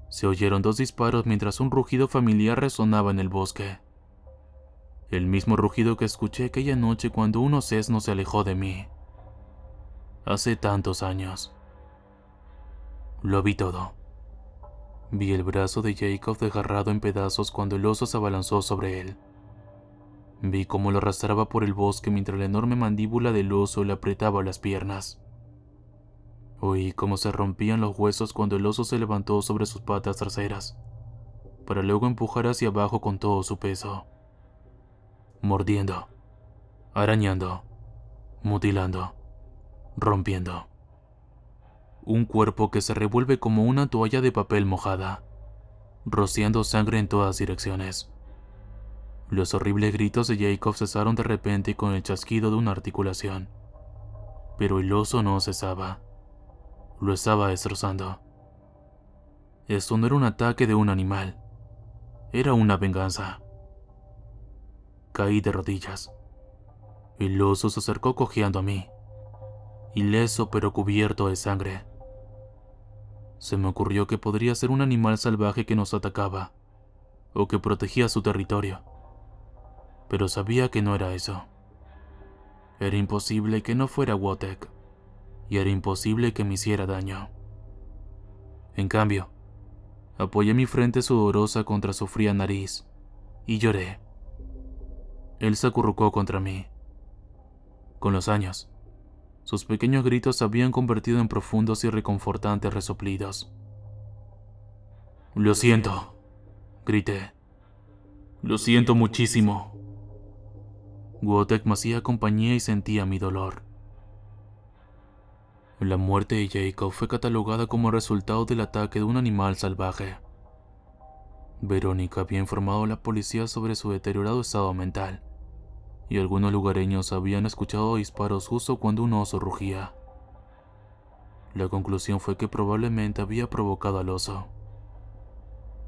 Se oyeron 2 disparos mientras un rugido familiar resonaba en el bosque. El mismo rugido que escuché aquella noche cuando un osesno se alejó de mí. Hace tantos años. Lo vi todo. Vi el brazo de Jacob desgarrado en pedazos cuando el oso se abalanzó sobre él. Vi cómo lo arrastraba por el bosque mientras la enorme mandíbula del oso le apretaba las piernas. Oí cómo se rompían los huesos cuando el oso se levantó sobre sus patas traseras, para luego empujar hacia abajo con todo su peso. Mordiendo, arañando, mutilando, rompiendo. Un cuerpo que se revuelve como una toalla de papel mojada, rociando sangre en todas direcciones. Los horribles gritos de Jacob cesaron de repente con el chasquido de una articulación. Pero el oso no cesaba. Lo estaba destrozando. Esto no era un ataque de un animal. Era una venganza. Caí de rodillas. El oso se acercó cojeando a mí, ileso pero cubierto de sangre. Se me ocurrió que podría ser un animal salvaje que nos atacaba, o que protegía su territorio. Pero sabía que no era eso. Era imposible que no fuera Wojtek, y era imposible que me hiciera daño. En cambio, apoyé mi frente sudorosa contra su fría nariz, y lloré. Él se acurrucó contra mí. Con los años, sus pequeños gritos se habían convertido en profundos y reconfortantes resoplidos. «Lo siento», grité. «Lo siento muchísimo». Wojtek me hacía compañía y sentía mi dolor. La muerte de Jacob fue catalogada como resultado del ataque de un animal salvaje. Verónica había informado a la policía sobre su deteriorado estado mental, y algunos lugareños habían escuchado disparos justo cuando un oso rugía. La conclusión fue que probablemente había provocado al oso.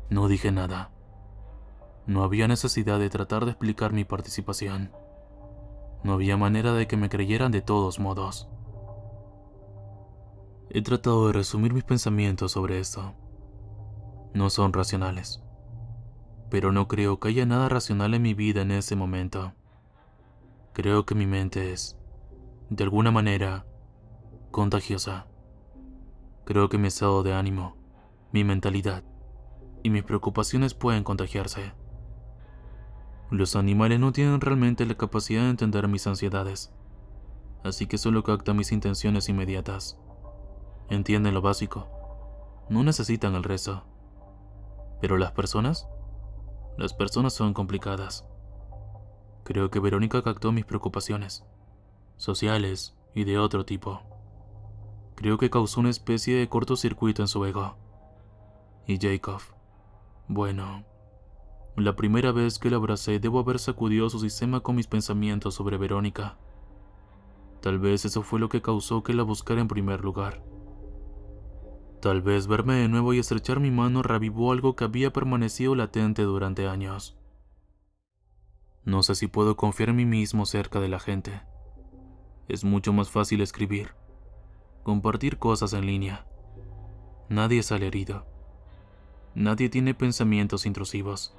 No dije nada. No había necesidad de tratar de explicar mi participación. No había manera de que me creyeran de todos modos. He tratado de resumir mis pensamientos sobre esto. No son racionales. Pero no creo que haya nada racional en mi vida en este momento. Creo que mi mente es, de alguna manera, contagiosa. Creo que mi estado de ánimo, mi mentalidad y mis preocupaciones pueden contagiarse. Los animales no tienen realmente la capacidad de entender mis ansiedades, así que solo captan mis intenciones inmediatas. Entienden lo básico, no necesitan el resto. Pero las personas son complicadas. Creo que Verónica captó mis preocupaciones, sociales y de otro tipo. Creo que causó una especie de cortocircuito en su ego. Y Jacob, bueno, la primera vez que la abracé debo haber sacudido su sistema con mis pensamientos sobre Verónica. Tal vez eso fue lo que causó que la buscara en primer lugar. Tal vez verme de nuevo y estrechar mi mano reavivó algo que había permanecido latente durante años. No sé si puedo confiar en mí mismo cerca de la gente. Es mucho más fácil escribir, compartir cosas en línea. Nadie sale herido. Nadie tiene pensamientos intrusivos.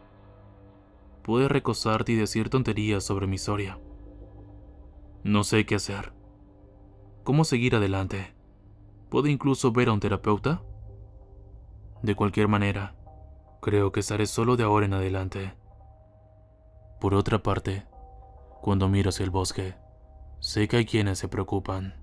Puedes recostarte y decir tonterías sobre mi historia. No sé qué hacer. ¿Cómo seguir adelante? ¿Puedo incluso ver a un terapeuta? De cualquier manera, creo que estaré solo de ahora en adelante. Por otra parte, cuando miro hacia el bosque, sé que hay quienes se preocupan.